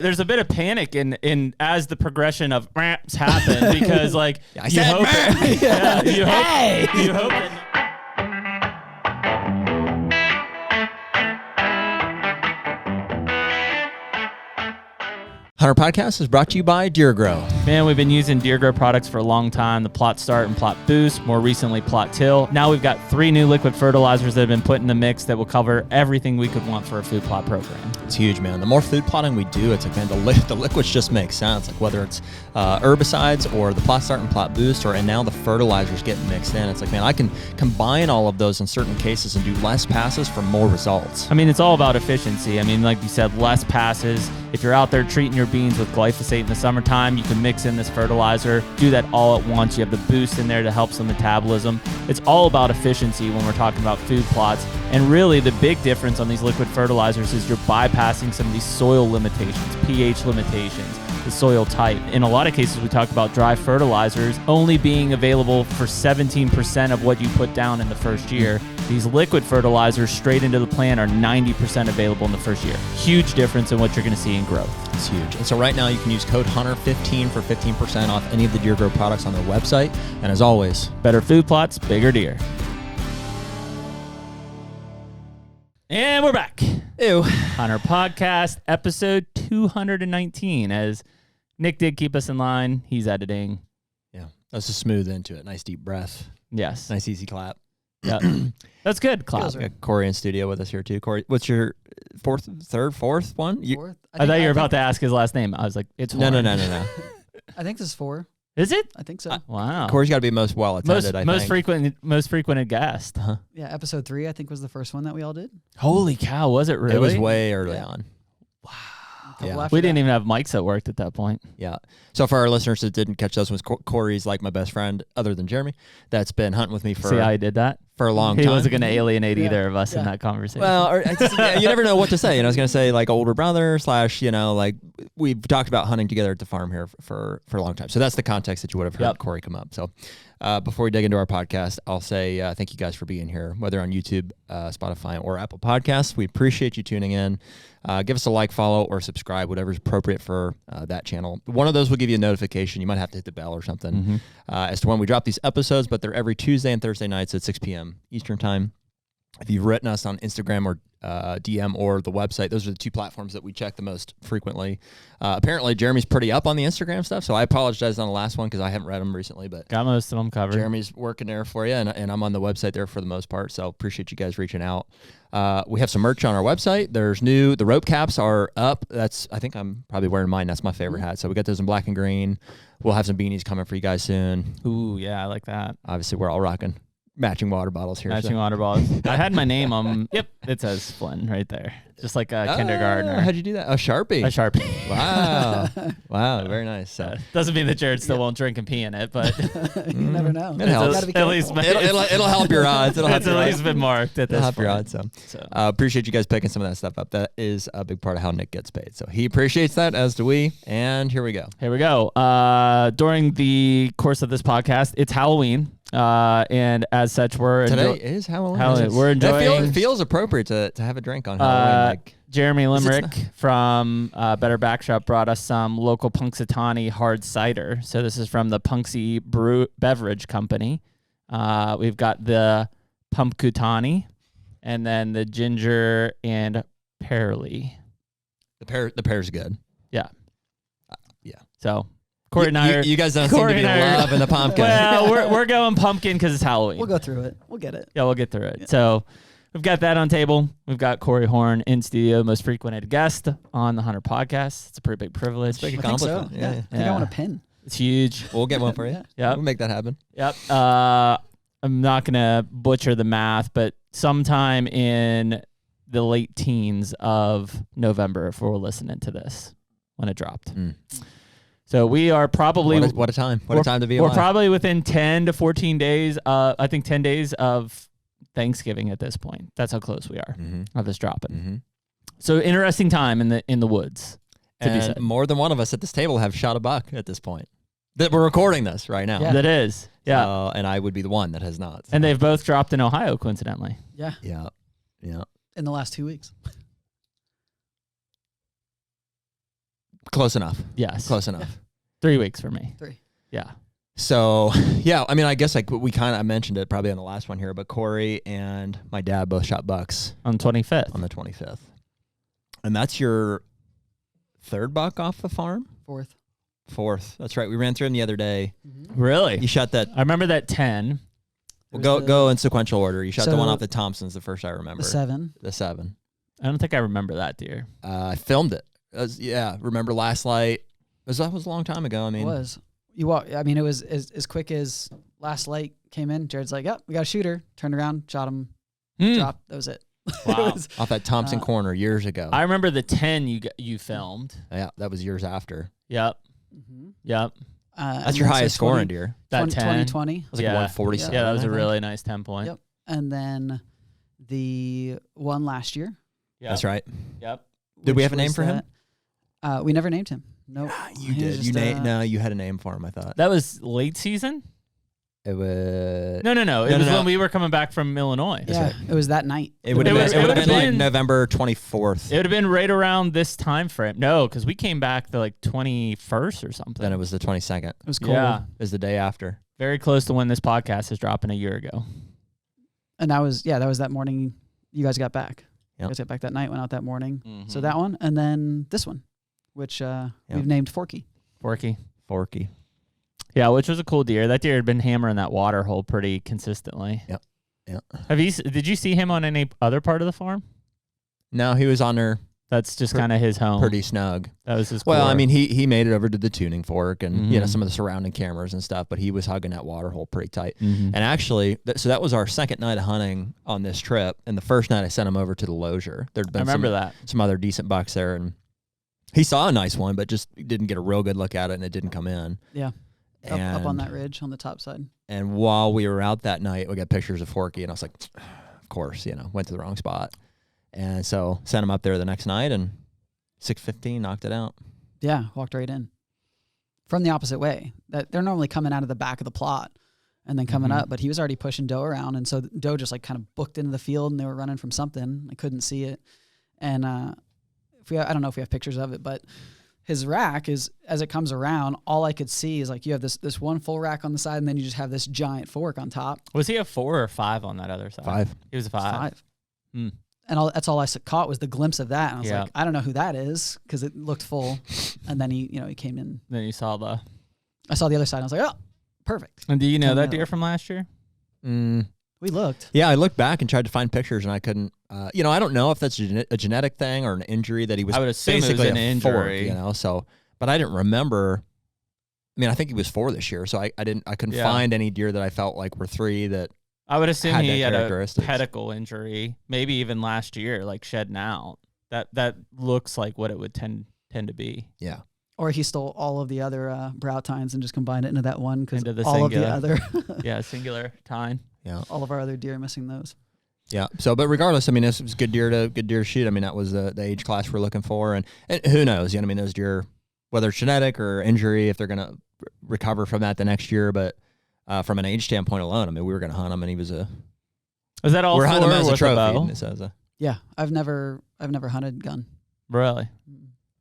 There's a bit of panic in as the progression of ramps happen because like you hope that HUNTR Podcast is brought to you by Deer Grow. Man, we've been using Deer Grow products for a long time, the Plot Start and Plot Boost, more recently Plot Till. Now we've got 3 new liquid fertilizers that have been put in the mix that will cover everything we could want for a food plot program. It's huge, man. The more food plotting we do, it's like, man, the liquids just make sense. Like whether it's herbicides or the Plot Start and Plot Boost, and now the fertilizers getting mixed in. It's like, man, I can combine all of those in certain cases and do less passes for more results. I mean, it's all about efficiency. I mean, like you said, less passes. If you're out there treating your beans with glyphosate in the summertime, you can mix in this fertilizer, do that all at once. You have the boost in there to help some metabolism. It's all about efficiency when we're talking about food plots. And really the big difference on these liquid fertilizers is you're bypassing some of these soil limitations, pH limitations, the soil type. In a lot of cases, we talk about dry fertilizers only being available for 17% of what you put down in the first year. These liquid fertilizers straight into the plant are 90% available in the first year. Huge difference in what you're going to see in growth. It's huge. And so right now you can use code HUNTR15 for 15% off any of the Deer Grow products on their website. And as always, better food plots, bigger deer. And we're back. Ew. HUNTR Podcast, episode 219. As Nick did keep us in line, he's editing. Yeah, that's a smooth into it. Nice deep breath. Yes. Nice easy clap. Yeah, that's good. Clap. We got Corey in studio with us here too. Corey, what's your fourth one? Fourth? I thought you were about to ask his last name. I was like, it's no. I think this is 4. Is it? I think so. Wow. Corey's got to be most well attended. Most frequented guest. Uh-huh. Yeah, episode 3 I think was the first one that we all did. Holy cow! Was it really? It was way early on. Wow. Yeah. We didn't even have mics that worked at that point. Yeah. So for our listeners that didn't catch those ones, Corey's like my best friend, other than Jeremy, that's been hunting with me for. See how I did that? For a long time. He wasn't going to alienate either of us in that conversation. Well, you never know what to say. I was going to say like older brother / like we've talked about hunting together at the farm here for a long time. So that's the context that you would have heard Corey come up. So before we dig into our podcast, I'll say thank you guys for being here, whether on YouTube, Spotify, or Apple Podcasts. We appreciate you tuning in. Give us a like, follow, or subscribe, whatever's appropriate for that channel. One of those will give you a notification. You might have to hit the bell or something as to when we drop these episodes, but they're every Tuesday and Thursday nights at 6 p.m. Eastern time. If you've written us on Instagram or DM or the website, those are the 2 platforms that we check the most frequently. Apparently, Jeremy's pretty up on the Instagram stuff, so I apologize on the last one because I haven't read them recently. But got most of them covered. Jeremy's working there for you, and I'm on the website there for the most part, so appreciate you guys reaching out. We have some merch on our website. There's the rope caps are up. I think I'm probably wearing mine. That's my favorite hat. So we got those in black and green. We'll have some beanies coming for you guys soon. Ooh, yeah, I like that. Obviously, we're all rocking matching water bottles here. Matching water bottles. I had my name on. Yep, it says Flynn right there, just like a kindergartner. How'd you do that? A Sharpie. A Sharpie. Wow, wow, very nice. So doesn't mean that Jared still won't drink and pee in it, but you never know. It helps. At least it'll help your odds. It's at least been marked at this point. Your odds. So appreciate you guys picking some of that stuff up. That is a big part of how Nick gets paid. So he appreciates that, as do we. And here we go. During the course of this podcast, it's Halloween. And as such, today is Halloween. We're enjoying. It feels appropriate to have a drink on Halloween. Jeremy Limerick from Better Backshop brought us some local Punxsutawney hard cider. So this is from the Punxsy Beverage Company. We've got the Pumpkutani, and then the ginger and pearly. The pear's good. Yeah. Yeah. So. Corey and I you guys don't seem to be loving the pumpkin. Well, we're going pumpkin because it's Halloween. We'll go through it. We'll get it. Yeah, we'll get through it. Yeah. So we've got that on table. We've got Corey Horn in studio, most frequented guest on the HUNTR Podcast. It's a pretty big privilege. It's a big accomplishment. So. Yeah. I think I want a pin. It's huge. We'll get one for you. Yeah. We'll make that happen. Yep. I'm not going to butcher the math, but sometime in the late teens of November, if we're listening to this, when it dropped. So we are probably... What a time. What a time to be alive. We're probably within 10 to 14 days, I think 10 days of Thanksgiving at this point. That's how close we are of this dropping. So interesting time in the woods. And more than one of us at this table have shot a buck at this point. That we're recording this right now. Yeah. That is. Yeah. And I would be the one that has not. So. And they've both dropped in Ohio, coincidentally. Yeah. Yeah. In the last 2 weeks. Close enough. Yes. Close enough. 3 weeks for me. 3. Yeah. So, yeah, I mean, I guess like I mentioned it probably on the last one here, but Corey and my dad both shot bucks On the 25th. on the 25th. And that's your 3rd buck off the farm? 4th. 4th. That's right. We ran through him the other day. Mm-hmm. Really? You shot that. I remember that 10. Well, go in sequential order. You shot the So- one off the Thompsons, the first I remember. The 7. The 7. I don't think I remember that deer. I filmed it. Remember Last Light? That was a long time ago. I mean, It was. You walk. I mean, it was as quick as Last Light came in. Jared's like, "Yep, we got a shooter." Turned around, shot him, dropped. That was it. Wow. It was- off that Thompson corner years ago. I remember the 10 you filmed. Yeah, that was years after. Yep. Mhm. Yep. That's your highest scoring deer. That 10. 2020. It was like Yeah. 147. Yeah, that was I a think. really nice 10 point. Yep. And then the one last year. Yep. That's right. Yep. Did we which have a name was for him? We never named him. Nope. You He was did. just, No, you had a name for him, I thought. That was late season? It was. No. It No, was no. when we were coming back from Illinois. Yeah, right. it was that night. It would have It been, would've like been- November 24th. It would have been right around this time frame. No, because we came back the like 21st or something. Then it was the 22nd. It was cold. Yeah. It was the day after. Very close to when this podcast is dropping a year ago. And that was that morning you guys got back. Yep. You guys got back that night, went out that morning. Mm-hmm. So that one, and then this one, which we've named Forky. Forky. Forky. Yeah, which was a cool deer. That deer had been hammering that water hole pretty consistently. Yep. Yep. Did you see him on any other part of the farm? No, he was on there That's just kind of his home. pretty snug. That was his Well, core. I mean, he made it over to the tuning fork and Mhm. some of the surrounding cameras and stuff, but he was hugging that water hole pretty tight. Mhm. And actually, so that was our second night of hunting on this trip. And the first night I sent him over to the Losier. There'd I been remember that. some other decent bucks there, and he saw a nice one, but just didn't get a real good look at it, and it didn't come in. Yeah. Up on that ridge on the top side. And while we were out that night, we got pictures of Forky, and I was like, of course, went to the wrong spot. And so sent him up there the next night, and 6:15 knocked it out. Yeah, walked right in. From the opposite way. That they're normally coming out of the back of the plot and then coming up, but he was already pushing Doe around, and so Doe just like kind of booked into the field, and they were running from something. I couldn't see it, and I don't know if we have pictures of it, but his rack is, as it comes around, all I could see is like you have this one full rack on the side, and then you just have this giant fork on top. Was he a 4 or 5 on that other side? 5. He was a 5. Hmm. And that's all I caught was the glimpse of that. And I was Yeah. like, I don't know who that is because it looked full. And then he came in. Then you saw the. I saw the other side. And I was like, oh, perfect. And do you know Tell me that that deer one. from last year? We looked. Yeah, I looked back and tried to find pictures, and I couldn't. I don't know if that's a genetic thing or an injury that he was. I would assume it was basically an a fork, injury. So, but I didn't remember. I mean, I think he was 4 this year, so I couldn't Yeah. find any deer that I felt like were 3 that. I would assume Had he that had a characteristics. pedicle injury, maybe even last year, like shedding out. That looks like what it would tend to be. Yeah. Or he stole all of the other brow tines and just combined it into that one because Into the all of the singular. other, Yeah, singular tine. Yeah. all of our other deer are missing those. Yeah. So, but regardless, I mean, this was good deer to shoot. I mean, that was the age class we're looking for, and who knows? I mean, those deer, whether it's genetic or injury, if they're gonna recover from that the next year, but from an age standpoint alone, I mean, we were gonna hunt him, and he was Was that all we're hunting him four as a with trophy. bow? and so as a- Yeah, I've never hunted gun. Really?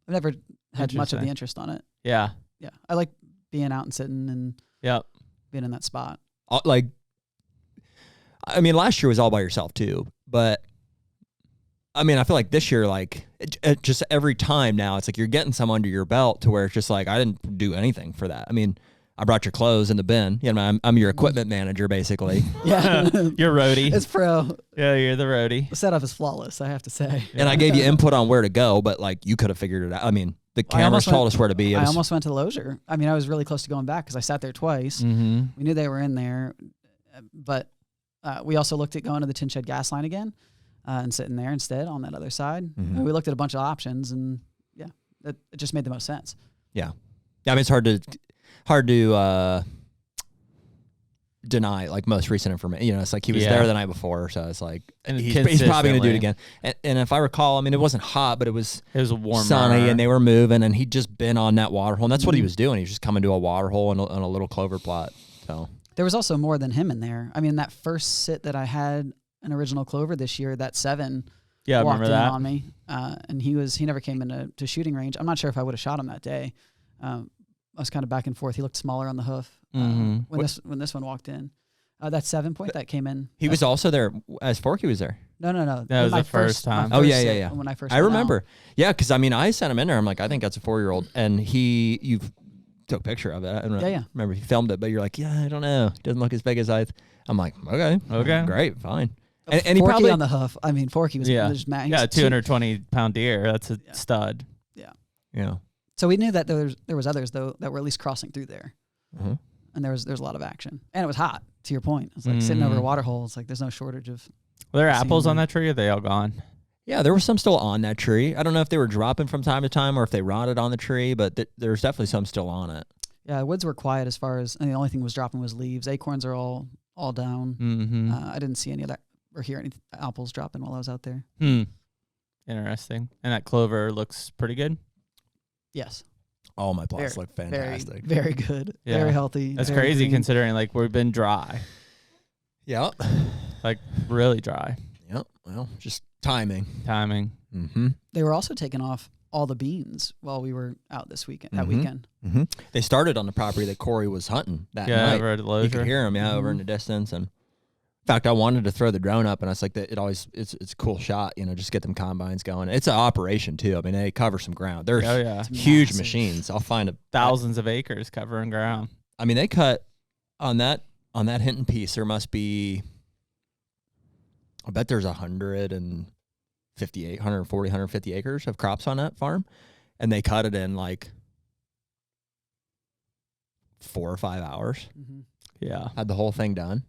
I've never had much of Interesting. the interest on it. Yeah. Yeah, I like being out and sitting and Yep. being in that spot. like, I mean, last year was all by yourself too, but I mean, I feel like this year, like just every time now, it's like you're getting some under your belt to where it's just like I didn't do anything for that. I mean, I brought your clothes in the bin. I'm your equipment manager basically, Yeah, You're roadie. it's pro. Yeah, you're the roadie. The setup is flawless, I have to say. and I gave you input on where to go, but like you could have figured it out. I mean, the cameras almost told went- us where to be. It I was- almost went to the Losier. I mean, I was really close to going back because I sat there twice. Mm-hmm. We knew they were in there, but we also looked at going to the Tin Shed gas line again and sitting there instead on that other side. Mhm. We looked at a bunch of options, and yeah, it just made the most sense. Yeah, I mean, it's hard to deny like most recent information. It's like he was Yeah. there the night before, so it's like And he's probably going to do it consistently. again. And if I recall, I mean, it wasn't hot, but it was It was warm. sunny, and they were moving, and he'd just been on that water hole, and that's what he Mhm. was doing. He was just coming to a water hole on a little clover plot. So There was also more than him in there. I mean, that first sit that I had an original clover this year, that 7, Yeah, I walked remember in that. on me, and he never came into to shooting range. I'm not sure if I would have shot him that day. I was kind of back and forth. He looked smaller on the hoof when this one walked in. That 7-point that came in. He was also there as Forky was there. No. That was the first time. Oh, yeah. When I first, I remember. Yeah, because I mean, I sent him in there. I'm like, I think that's a 4-year-old, and you took a picture of it. I don't remember if you filmed it, but you're like, yeah, I don't know. It doesn't look as big as I. I'm like, okay, great, fine. And he Forky probably on the hoof. I mean, Forky was just mad. 220-pound deer. That's a stud. Yeah. So we knew that there was others though that were at least crossing through there, Mm-hmm. and there's a lot of action, and it was hot. To your point, it's like sitting over a water hole. It's like there's no shortage of. Were there apples on that tree? Or are they all gone? Yeah, there were some still on that tree. I don't know if they were dropping from time to time or if they rotted on the tree, but there's definitely some still on it. Yeah, woods were quiet as far as, and the only thing was dropping was leaves. Acorns are all down. Mm-hmm. I didn't see any of that or hear any apples dropping while I was out there. Interesting. And that clover looks pretty good. Yes. All my plots look fantastic. Very good. Yeah. Very healthy. That's very crazy green. considering like we've been dry. Yeah. Like really dry. Yep. Well, just timing. Mm-hmm. They were also taking off all the beans while we were out this weekend. That weekend. Mm-hmm. They started on the property that Corey was hunting that night. Over at You could hear them, over in the distance. And in fact, I wanted to throw the drone up, and I was like, it's a cool shot, just get them combines going. It's an operation too. I mean, they cover some ground. They're huge maschines. I'll find thousands of acres covering ground. I mean, they cut on that Hinton piece. There must be, I bet there's 150 acres of crops on that farm, and they cut it in like 4 or 5 hours. Mm-hmm. Yeah. Had the whole thing done.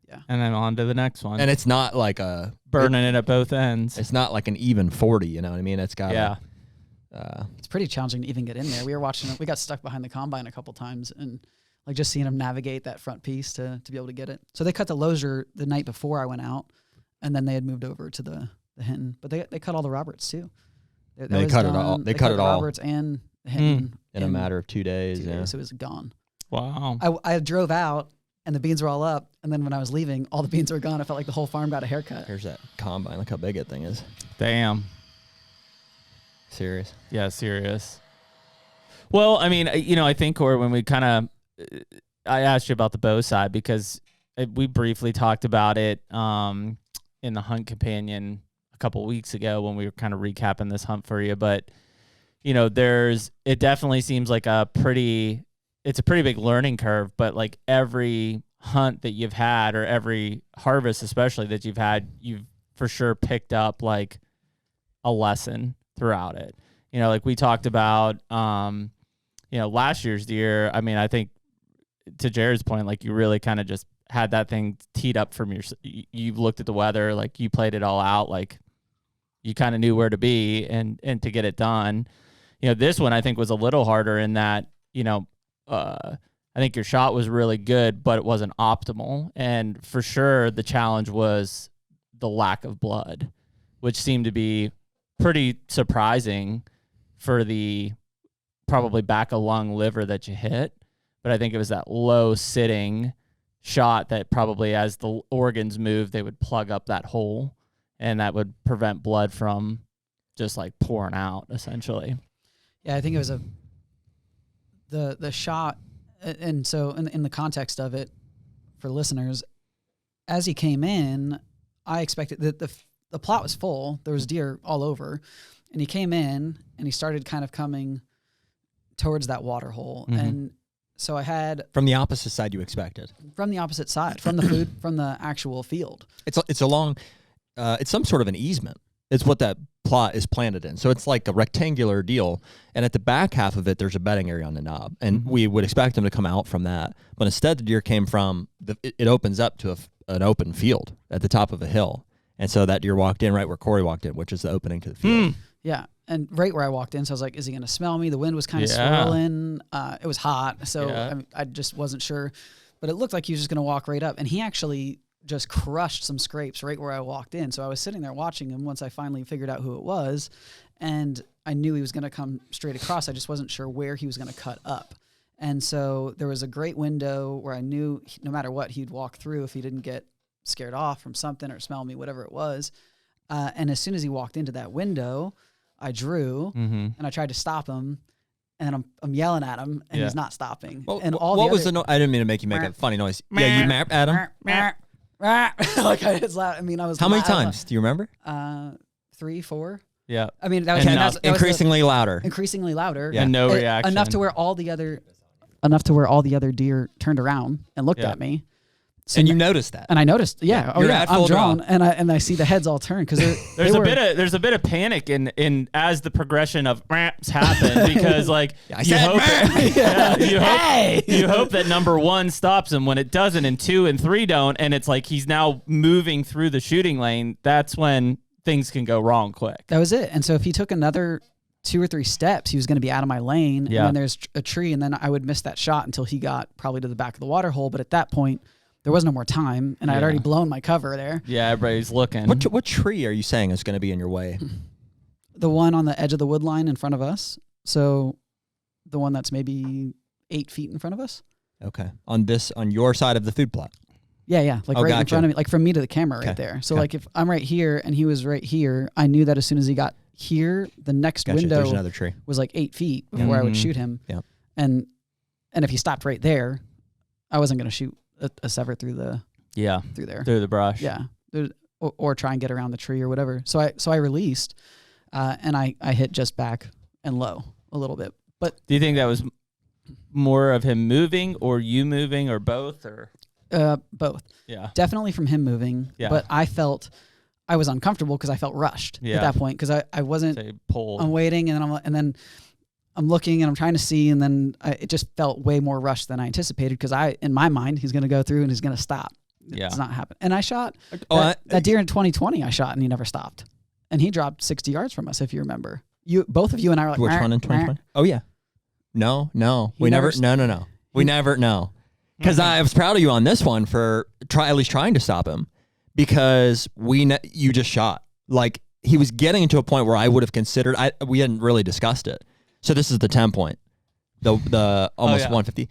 Yeah. And then on to the next one. And it's not like burning it at both ends. It's not like an even 40, you know what I mean? It's got it's pretty challenging to even get in there. We were watching it. We got stuck behind the combine a couple times, and like just seeing them navigate that front piece to be able to get it. So they cut the Lozier the night before I went out, and then they had moved over to the Hinton. But they cut all the Roberts too. They cut it all. They cut it all. Roberts and the Hinton in a matter of 2 days. 2 days, it was gone. Wow. I drove out, and the beans were all up, and then when I was leaving, all the beans were gone. I felt like the whole farm got a haircut. Here's that combine. Look how big that thing is. Damn. Serious? Yeah, serious. Well, I mean, I think, or when we I asked you about the bow side because we briefly talked about it in the Hunt Companion a couple weeks ago when we were kind of recapping this hunt for you. But, it definitely seems like it's a pretty big learning curve, but like every hunt that you've had or every harvest especially that you've had, you've for sure picked up like a lesson throughout it. Like we talked about, last year's deer. I mean, I think to Jared's point, like you really kind of just had that thing teed up from you looked at the weather, like you played it all out, like you kind of knew where to be and to get it done. This one I think was a little harder in that, I think your shot was really good, but it wasn't optimal. And for sure, the challenge was the lack of blood, which seemed to be pretty surprising for the probably back of lung liver that you hit. But I think it was that low sitting shot that probably as the organs moved, they would plug up that hole, and that would prevent blood from just like pouring out essentially. Yeah, I think it was the shot, and so in the context of it, for listeners, as he came in, I expected that the plot was full. There was deer all over, and he came in and he started kind of coming towards that water hole, and so I had from the opposite side you expected. From the opposite side, from the food, from the actual field. It's along, it's some sort of an easement. It's what that plot is planted in. So it's like a rectangular deal. And at the back half of it, there's a bedding area on the knob. And we would expect them to come out from that. But instead, the deer came from, it opens up to an open field at the top of a hill. And so that deer walked in right where Corey walked in, which is the opening to the field. Yeah. And right where I walked in, so I was like, is he going to smell me? The wind was kind of swirling. It was hot. So I just wasn't sure. But it looked like he was just going to walk right up. And he actually just crushed some scrapes right where I walked in. So I was sitting there watching him once I finally figured out who it was, and I knew he was going to come straight across. I just wasn't sure where he was going to cut up. And so there was a great window where I knew no matter what, he'd walk through if he didn't get scared off from something or smell me, whatever it was. And as soon as he walked into that window, I drew and I tried to stop him. And I'm yelling at him, and he's not stopping. Well, and what was the noise? I didn't mean to make you make a funny noise. Yeah, you map at him. Like it's loud. I mean, I was. How many times do you remember? 3, 4. Yeah. I mean, that was increasingly louder. Increasingly louder. Yeah. And no reaction. Enough to where all the other deer turned around and looked at me. So and you noticed that. And I noticed, I'm drawn, and I see the heads all turn because there's a bit of panic in as the progression of ramps happen because like you hope that number 1 stops him when it doesn't, and 2 and 3 don't, and it's like he's now moving through the shooting lane. That's when things can go wrong quick. That was it. And so if he took another 2 or 3 steps, he was going to be out of my lane. And then there's a tree, and then I would miss that shot until he got probably to the back of the water hole. But at that point, there was no more time, and I had already blown my cover there. Yeah, everybody's looking. What tree are you saying is going to be in your way? The one on the edge of the wood line in front of us. So the one that's maybe 8 feet in front of us. Okay. On your side of the food plot. Yeah. Like in front of me, like from me to the camera right there. So like if I'm right here and he was right here, I knew that as soon as he got here, the next window There's another tree. was like 8 feet before I would shoot him. Yeah. And if he stopped right there, I wasn't going to shoot a sever through there. Through the brush. Yeah. Or try and get around the tree or whatever. So I released, and I hit just back and low a little bit. But do you think that was more of him moving or you moving or both or? Both. Yeah. Definitely from him moving. Yeah. But I was uncomfortable because I felt rushed at that point because I wasn't. I'm waiting and then I'm looking and I'm trying to see, and then it just felt way more rushed than I anticipated because in my mind, he's going to go through and he's going to stop. Yeah. It's not happening. And I shot that deer in 2020. I shot and he never stopped, and he dropped 60 yards from us. If you remember, both of you and I were like, which one in 2020? Oh yeah, no, we never. No. We never know. Because I was proud of you on this one for at least trying to stop him, because you just shot. Like, he was getting to a point where I would have considered. We hadn't really discussed it. So this is the 10 point, the almost 150.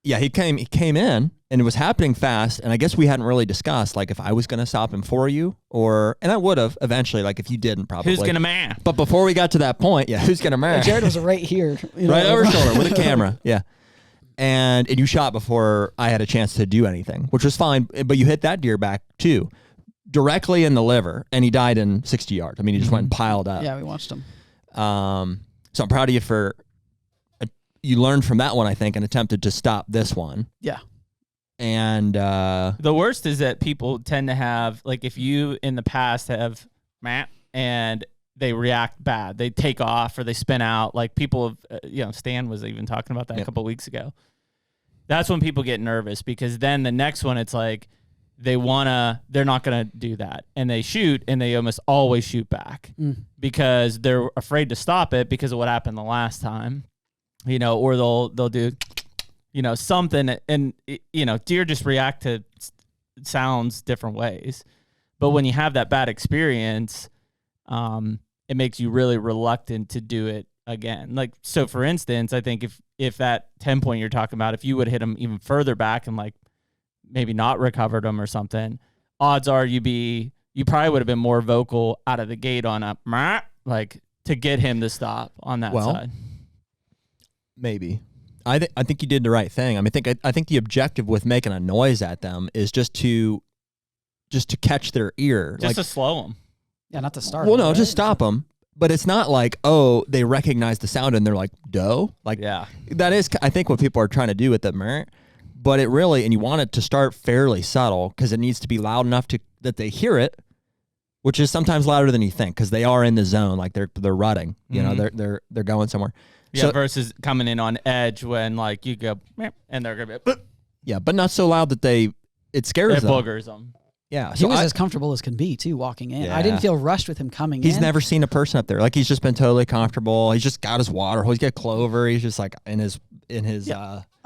Yeah, he came in and it was happening fast, and I guess we hadn't really discussed like if I was going to stop him for you and I would have eventually, like if you didn't probably. Who's gonna man? But before we got to that point, who's gonna man? Jared was right here, right over shoulder with a camera. Yeah. And you shot before I had a chance to do anything, which was fine. But you hit that deer back too, directly in the liver, and he died in 60 yards. I mean, he just went and piled up. Yeah, we watched him. So I'm proud of you for you learned from that one, I think, and attempted to stop this one. Yeah. And the worst is that people tend to have, like, if you in the past have and they react bad, they take off or they spin out. Like people have, Stan was even talking about that a couple of weeks ago. That's when people get nervous, because then the next one, it's like they're not going to do that. And they shoot, and they almost always shoot back because they're afraid to stop it because of what happened the last time, or they'll do, something. And, deer just react to sounds different ways. But when you have that bad experience, it makes you really reluctant to do it again. Like, so for instance, I think if that 10 point you're talking about, if you would hit him even further back and like maybe not recovered him or something, odds are you probably would have been more vocal out of the gate on like to get him to stop on that side. Maybe. I think you did the right thing. I mean, I think the objective with making a noise at them is just to catch their ear, just to slow them. Yeah, not to start. Well, no, just stop them. But it's not like, they recognize the sound and they're like, doe. Like, that is, I think, what people are trying to do with the but it really, and you want it to start fairly subtle because it needs to be loud enough that they hear it, which is sometimes louder than you think because they are in the zone, like they're rutting. They're going somewhere. Yeah, so, versus coming in on edge when like you go and they're gonna be. Yeah, but not so loud that it scares them. It boogers them. Yeah, he was as comfortable as can be too walking in. Yeah. I didn't feel rushed with him coming in. He's never seen a person up there. Like, he's just been totally comfortable. He's just got his water hole. He's got clover. He's just like in his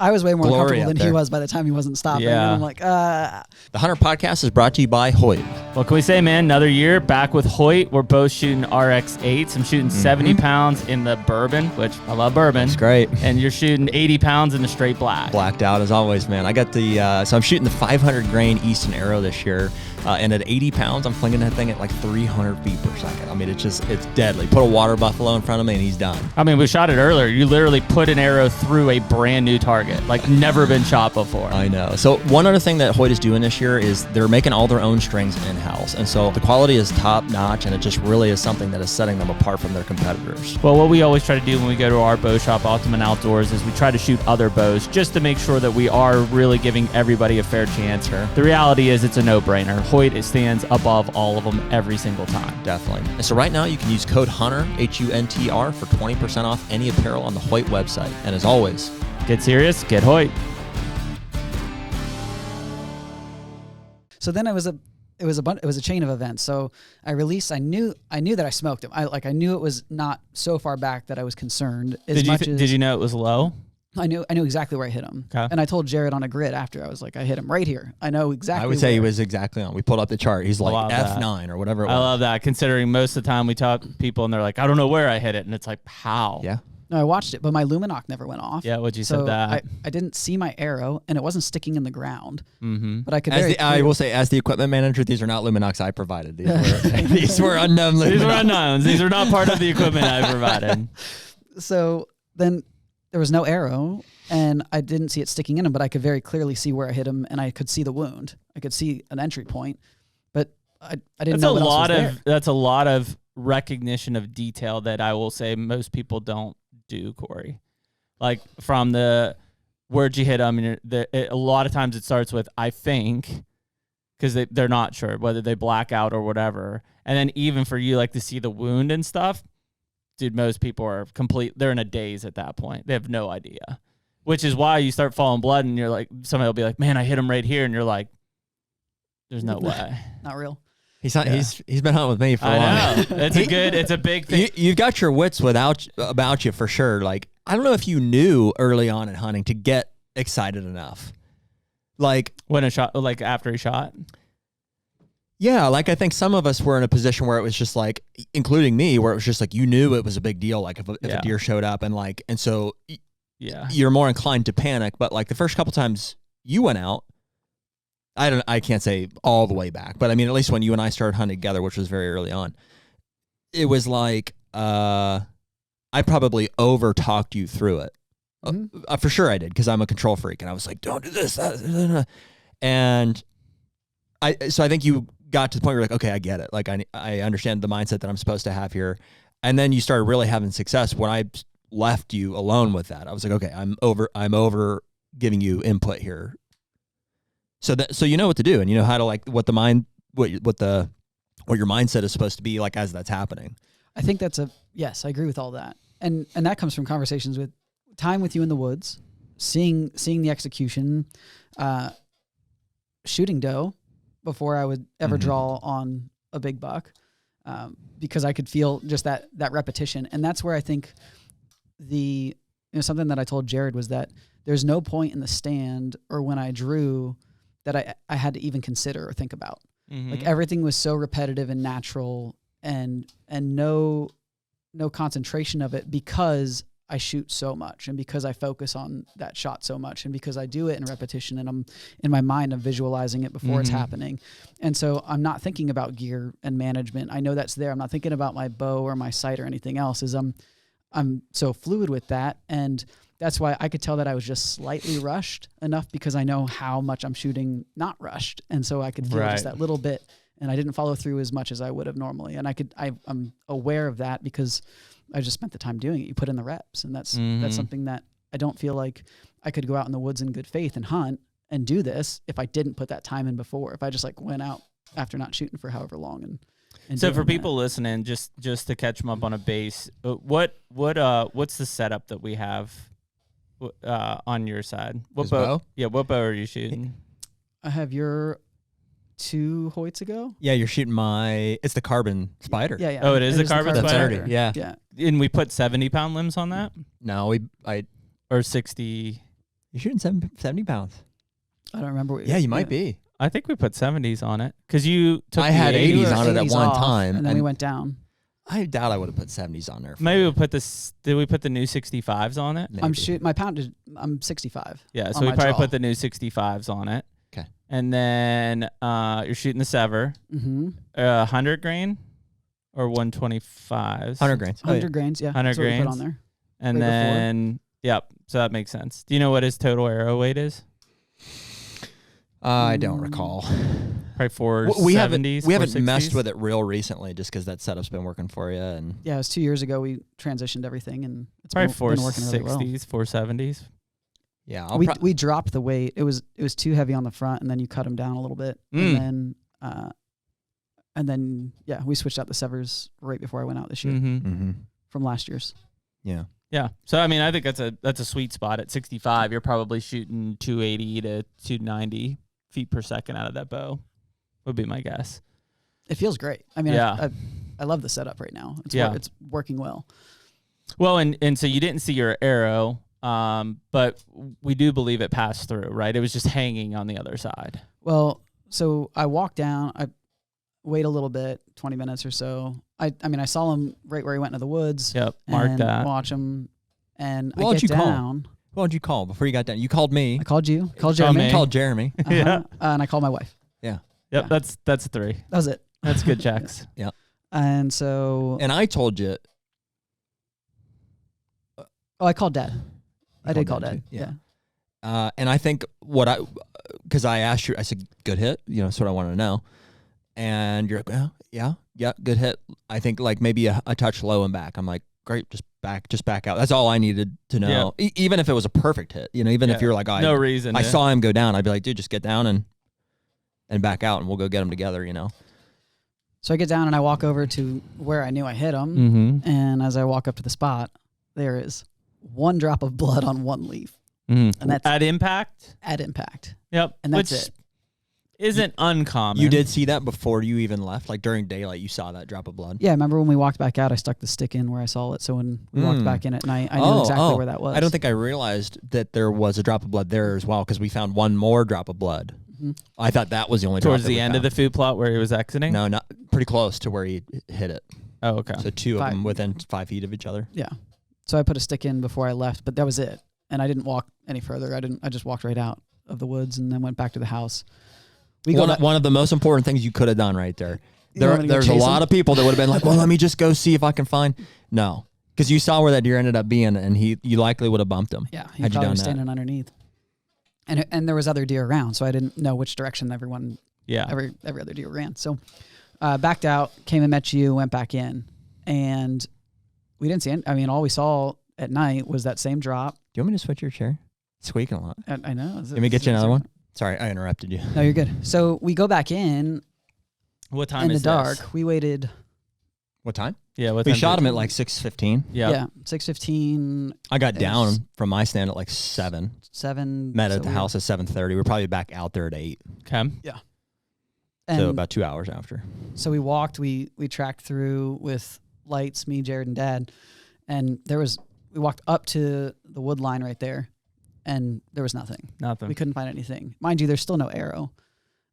I was way more Glory comfortable up than there. he was by the time he wasn't stopping. Yeah. And I'm like, The HUNTR Podcast is brought to you by Hoyt. What can we say, man? Another year back with Hoyt. We're both shooting RX8s. I'm shooting 70 pounds in the bourbon, which I love bourbon. It's great. And you're shooting 80 pounds in the straight black. Blacked out as always, man. I got the, so I'm shooting the 500 grain Easton Arrow this year. And at 80 pounds, I'm flinging that thing at like 300 feet per second. I mean, it's deadly. Put a water buffalo in front of me and he's done. I mean, we shot it earlier. You literally put an arrow through a brand new target, like never been shot before. I know. So one other thing that Hoyt is doing this year is they're making all their own strings in-house. And so the quality is top notch, and it just really is something that is setting them apart from their competitors. Well, what we always try to do when we go to our bow shop, Ultimate Outdoors, is we try to shoot other bows just to make sure that we are really giving everybody a fair chance. Sure. The reality is it's a no-brainer. Hoyt, it stands above all of them every single time. Definitely. And so right now you can use code HUNTR, HUNTR, for 20% off any apparel on the Hoyt website. And as always, get serious, get Hoyt. so then it was a chain of events. So I released. I knew that I smoked him. I knew it was not so far back that I was concerned. Did you know it was low? I knew exactly where I hit him. Okay. And I told Jared on a grid after, I was like, I hit him right here. I know exactly. I would say where. he was exactly on. We pulled up the chart. He's like love that. F9 or whatever it was. I love that, considering most of the time we talk to people and they're like, I don't know where I hit it. And it's like, how? Yeah. No, I watched it, but my Luminoc never went off. Yeah, what'd you So said that? I didn't see my arrow, and it wasn't sticking in the ground. Mm-hmm. But I could I will say, as the equipment manager, these are not Luminocs I provided. These were unknown Luminocs. These were unknowns. These are not part of the equipment I provided. So then there was no arrow, and I didn't see it sticking in him, but I could very clearly see where I hit him, and I could see the wound. I could see an entry point, but I didn't know what else was there. That's a lot of recognition of detail that I will say most people don't do, Corey. Like from the where'd you hit them, and a lot of times it starts with I think, because they're not sure whether they black out or whatever. And then even for you, like to see the wound and stuff, dude, most people are they're in a daze at that point. They have no idea. Which is why you start falling blood and you're like, somebody will be like, man, I hit him right here. And you're like, there's no way. Not real. He's been hunting with me for a while. I know. It's a big thing. You've got your wits about you for sure. Like, I don't know if you knew early on in hunting to get excited enough. Like when a shot, like after he shot. Yeah, like I think some of us were in a position where it was just like, including me, where it was just like you knew it was a big deal. Like if a deer showed up and so you're more inclined to panic. But like the first couple times you went out, I can't say all the way back, but I mean at least when you and I started hunting together, which was very early on, it was like I probably over talked you through it. Mm-hmm. For sure I did, because I'm a control freak, and I was like, don't do this, and I think you got to the point where you're like, okay, I get it. Like I understand the mindset that I'm supposed to have here. And then you started really having success when I left you alone with that. I was like, okay, I'm over giving you input here. So you know what to do, and you know how to like what your mindset is supposed to be like as that's happening. I think yes, I agree with all that. And that comes from conversations with time with you in the woods, seeing the execution, shooting doe before I would ever draw on a big buck, because I could feel just that repetition. And that's where I think something that I told Jared was that there's no point in the stand or when I drew that I had to even consider or think about. Mm-hmm. Like everything was so repetitive and natural, and no concentration of it, because I shoot so much, and because I focus on that shot so much, and because I do it in repetition, and I'm in my mind, I'm visualizing it before it's happening. And so I'm not thinking about gear and management. I know that's there. I'm not thinking about my bow or my sight or anything else. I'm so fluid with that. And that's why I could tell that I was just slightly rushed enough, because I know how much I'm shooting not rushed. And so I could feel just that little bit, and I didn't follow through as much as I would have normally. And I'm aware of that because I just spent the time doing it. You put in the reps, and that's something that I don't feel like I could go out in the woods in good faith and hunt and do this if I didn't put that time in before. If I just like went out after not shooting for however long and so for people listening, just to catch them up on a base, what's the setup that we have on your side? What bow? Yeah, what bow are you shooting? I have your 2 Hoyts ago. Yeah, you're shooting it's the carbon spider. Yeah. Oh, it is a carbon spider? 30, yeah. Yeah. And we put 70-pound limbs on that? No, or 60. You're shooting 70 pounds. I don't remember. Yeah, you might be. I think we put 70s on it because you took I had 80s on it at one off, time. and then we went down. I doubt I would have put 70s on there. Maybe we put this. Did we put the new 65s on it? Maybe. My pound. I'm 65. Yeah, so we probably put the new 65s on it. Okay. And then you're shooting the sever. Mm-hmm. 100 grain or 125s? 100 grains. 100 grains. Yeah. 100 that's what we grains put on there. And Way then, yep. So that makes sense. Do you know what his total arrow weight is? I don't recall. Probably 470s. We haven't 460s? messed with it real recently, just because that setup's been working for you. And Yeah, it was 2 years ago. We transitioned everything, and it's Probably been working really well. 460s, 470s. yeah, We dropped the weight. It was too heavy on the front, and then you cut them down a little bit, and then we switched out the severs right before I went out this year from last year's. Yeah. Yeah. So I mean, I think that's a sweet spot at 65. You're probably shooting 280 to 290 feet per second out of that bow. Would be my guess. It feels great. I mean, Yeah. I love the setup right now. It's working well. Well, and so you didn't see your arrow, but we do believe it passed through, right? It was just hanging on the other side. Well, so I walked down. I wait a little bit, 20 minutes or so. I mean, I saw him right where he went into the woods. Yep, mark that. Watch him, and What I get down. What did you call before you got down? You called me. I called you. Called Call Jeremy. me. Called Jeremy. Yeah. And I called my wife. Yeah. Yep, Yeah. that's 3. That was it. That's good checks. Yeah. And so, And I told you. I called Dad. I did call Dad Dad. too? Yeah. Yeah. And I think because I asked you, I said, good hit. You know, that's what I wanted to know. And you're like, well, yeah, good hit. I think like maybe a touch low and back. I'm like, great, just back out. That's all I needed to know. Yeah. Even if it was a perfect hit, you know, even if you're like, no reason. I saw him go down, I'd be like, dude, just get down and back out, and we'll go get him together, you know. So I get down and I walk over to where I knew I hit him. Mm-hmm. And as I walk up to the spot, there is one drop of blood on one leaf. Mm-hmm. And that's at impact. at impact. Yep. And that's Which it. isn't uncommon. You did see that before you even left, like during daylight, you saw that drop of blood. Yeah, I remember when we walked back out, I stuck the stick in where I saw it. So when we walked back in at night, I knew exactly where that was. I don't think I realized that there was a drop of blood there as well, because we found one more drop of blood. Mm-hmm. I thought that was the only towards drop that the we end of found. the food plot where he was exiting. No, not pretty close to where he hit it. Oh, okay. So two of them within 5 feet of each other. Yeah. So I put a stick in before I left, but that was it. And I didn't walk any further. I just walked right out of the woods and then went back to the house. One of the most important things you could have done right there. Want me to go There's a chase lot him? of people that would have been like, well, let me just go see if I can find. No, because you saw where that deer ended up being, and you likely would have bumped him. Yeah, he had you probably done was that. standing underneath. And there was other deer around, so I didn't know which direction every other deer ran. So backed out, came and met you, went back in, and we didn't see any. I mean, all we saw at night was that same drop. Do you want me to switch your chair? It's squeaking a lot. I know. Let me get you another one. Sorry, I interrupted you. No, you're good. So we go back in What time in the is dark. this? We waited. What time? Yeah, what We time shot did- him at like 6:15. Yeah. 6:15. I got Yes. down from my stand at like 7. 7. Met so at the we- house at 7:30. We're probably back out there at 8. Okay. And So about 2 hours after. so we walked. We tracked through with lights. Me, Jared, and Dad. And we walked up to the wood line right there, and there was nothing. Nothing. We couldn't find anything. Mind you, there's still no arrow.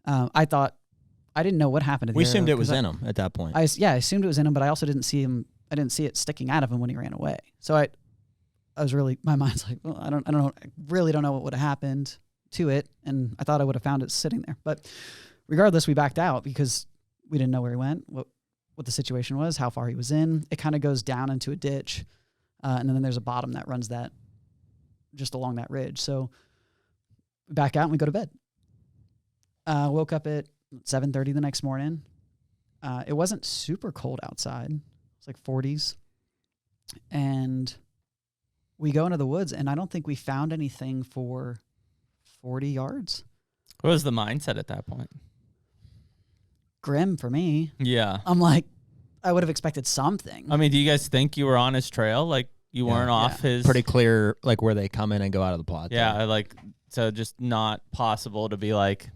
I didn't know what happened to the We arrow, assumed it was 'cause in him at that point. I assumed it was in him, but I also didn't see him. I didn't see it sticking out of him when he ran away. So I was really, my mind's like, well, I don't know. I really don't know what would have happened to it. And I thought I would have found it sitting there. But regardless, we backed out because we didn't know where he went, what the situation was, how far he was in. It kind of goes down into a ditch. And then there's a bottom that runs that just along that ridge. So we back out and we go to bed. Woke up at 7:30 the next morning. It wasn't super cold outside. It was like 40s. And we go into the woods, and I don't think we found anything for 40 yards. What was the mindset at that point? Grim for me. Yeah. I'm like, I would have expected something. I mean, do you guys think you were on his trail? Like you weren't off his... Pretty clear, like where they come in and go out of the plot. Yeah, like, so just not possible to be like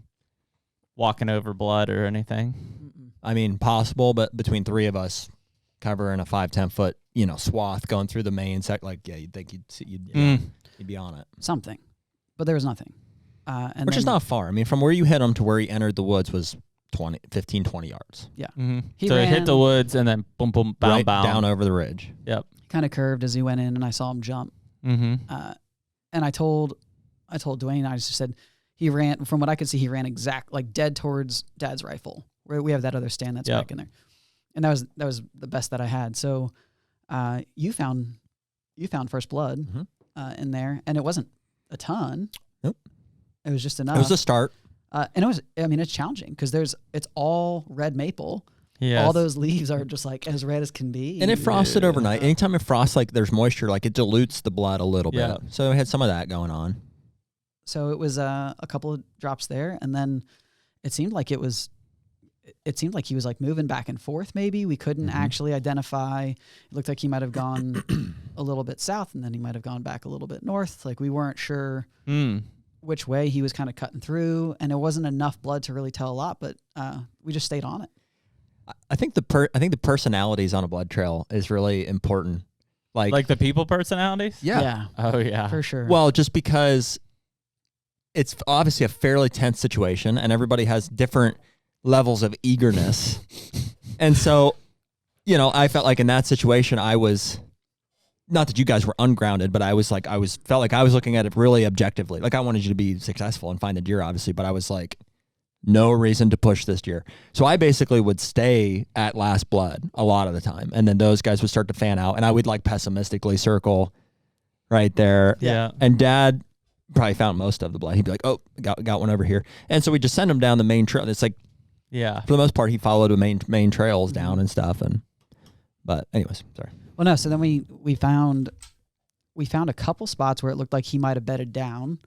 walking over blood or anything. Mm-mm. I mean, possible, but between 3 of us covering a 5-10 foot, swath going through the main you'd think you'd be on it. Something. but there was nothing. Which is not far. I mean, from where you hit him to where he entered the woods was 15, 20 yards. Yeah. Mm-hmm. He hit the woods and then boom, boom, bound, right bound. down over the ridge. Yep. Kind of curved as he went in, and I saw him jump. Mm-hmm. And I told Dwayne, I just said he ran, from what I could see, he ran dead towards Dad's rifle. Where we have that other stand that's back in there. And that was the best that I had. So you found first blood in there, and it wasn't a ton. Nope. It was just enough. It was a start. And it's challenging because it's all red maple. Yeah. All those leaves are just like as red as can be. And it frosted overnight. Anytime it frosts, like there's moisture, like it dilutes the blood a little bit. So it had some of that going on. So it was a couple of drops there, and then it seemed like he was like moving back and forth. Maybe we couldn't actually identify. It looked like he might have gone a little bit south, and then he might have gone back a little bit north. Like we weren't sure which way he was kind of cutting through, and it wasn't enough blood to really tell a lot. But we just stayed on it. I think the personalities on a blood trail is really important. Like the people personalities? Yeah. Oh yeah. For sure. Well, just because it's obviously a fairly tense situation and everybody has different levels of eagerness. And so, I felt like in that situation I was, not that you guys were ungrounded, but felt like I was looking at it really objectively. Like I wanted you to be successful and find the deer, obviously, but I was like, no reason to push this deer. So I basically would stay at last blood a lot of the time. And then those guys would start to fan out and I would like pessimistically circle right there. Yeah. And Dad probably found most of the blood. He'd be like, oh, got one over here. And so we just send him down the main trail. It's like, yeah, for the most part, he followed the main trails down and stuff. But anyways, sorry. Well, no. So then we found a couple spots where it looked like he might have bedded down,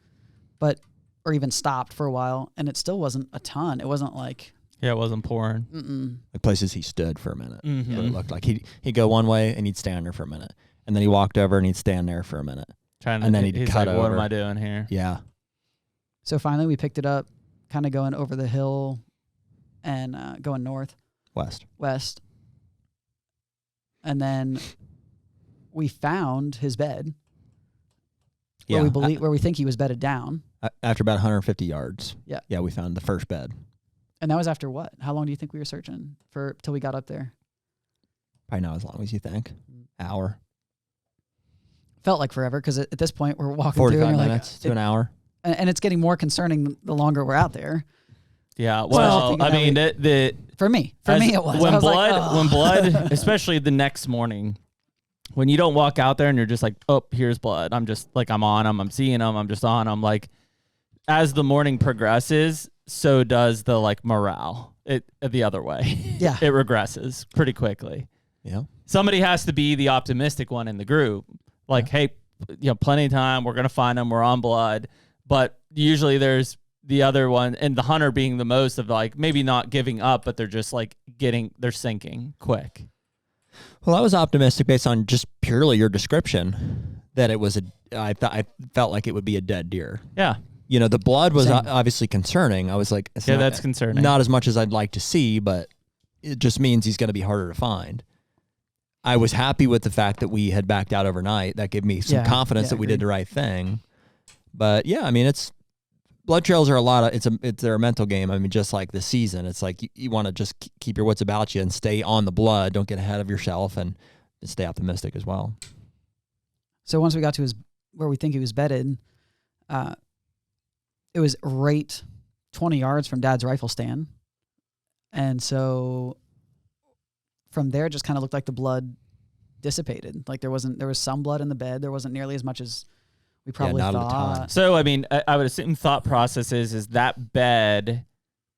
or even stopped for a while, and it still wasn't a ton. It wasn't like it wasn't pouring. Like places he stood for a minute. Mm-hmm. What it looked like he'd go one way and he'd stand there for a minute, and then he walked over and he'd stand there for a minute, and then he'd cut over. What am I doing here? Yeah. So finally, we picked it up, kind of going over the hill, and going west, and then we found his bed. Yeah. Where we think he was bedded down. After about 150 yards. Yeah. Yeah, we found the first bed. And that was after what? How long do you think we were searching for till we got up there? Probably not as long as you think. Hour. Felt like forever because at this point we're walking 45 through minutes to an hour. And it's getting more concerning the longer we're out there. Yeah. Well, I mean, for me it was. When when blood, especially the next morning, when you don't walk out there and you're just like, oh, here's blood. I'm just like, I'm on them. I'm seeing them. I'm just on them. Like, as the morning progresses, so does the like morale. It the other way. Yeah. It regresses pretty quickly. Yeah. Somebody has to be the optimistic one in the group. Like, hey, plenty of time. We're gonna find them. We're on blood. But usually there's the other one, and the hunter being the most of like maybe not giving up, but they're just like they're sinking quick. Well, I was optimistic based on just purely your description that it was I felt like it would be a dead deer. Yeah. The blood was obviously concerning. I was like, that's concerning. Not as much as I'd like to see, but it just means he's going to be harder to find. I was happy with the fact that we had backed out overnight. That gave me some confidence that we did the right thing. But yeah, I mean, blood trails are they're a mental game. I mean, just like the season, it's like you want to just keep your wits about you and stay on the blood. Don't get ahead of yourself and stay optimistic as well. So once we got to where we think he was bedded, it was right 20 yards from Dad's rifle stand. And so from there, it just kind of looked like the blood dissipated. Like there was some blood in the bed. There wasn't nearly as much as we probably not thought. at the time. So, I mean, I would assume thought process is that bed,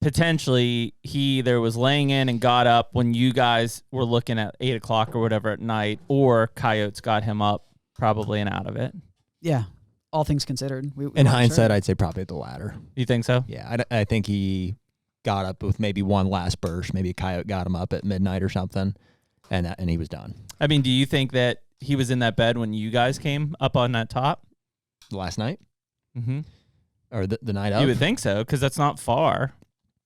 potentially he either was laying in and got up when you guys were looking at 8 o'clock or whatever at night, or coyotes got him up probably and out of it. Yeah. All things considered. In hindsight, I'd say probably the latter. You think so? Yeah. I think he got up with maybe one last burst. Maybe a coyote got him up at midnight or something, and he was done. I mean, do you think that he was in that bed when you guys came up on that top? Last night? Mm-hmm. Or the night of? You would think so, because that's not far.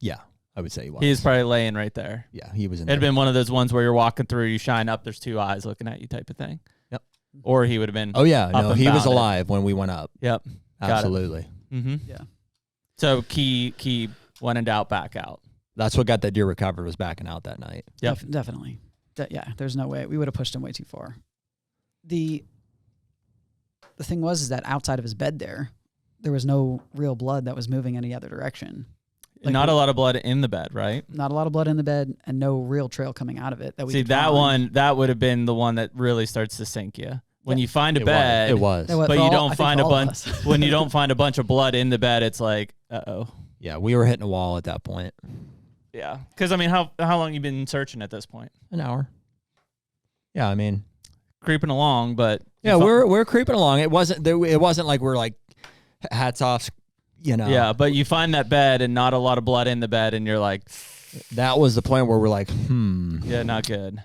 Yeah, I would say he was. He was probably laying right there. Yeah, he was in there. It'd there. been one of those ones where you're walking through, you shine up, there's two eyes looking at you type of thing. Yep. Or he would have been. Oh, yeah. No, he was bounded. alive when we went up. Yep. Absolutely. Mm-hmm. Yeah. So key when in doubt, back out. That's what got that deer recovered, was backing out that night. Yep. Definitely. Yeah, there's no way. We would have pushed him way too far. The thing was is that outside of his bed there was no real blood that was moving any other direction. Like Not a lot of blood in the bed, right? Not a lot of blood in the bed and no real trail coming out of it. That we See, could that find. one, that would have been the one that really starts to sink you. When you find a bed, It was. but you don't find a bunch. When you don't find a bunch of blood in the bed, it's like, uh-oh. Yeah, we were hitting a wall at that point. Yeah, because I mean, how long you been searching at this point? An hour. Yeah, I mean, Creeping along, but yeah, we're creeping along. It wasn't like we're like hats off, you know. Yeah, but you find that bed and not a lot of blood in the bed, and you're like, that was the point where we're like, yeah, not good.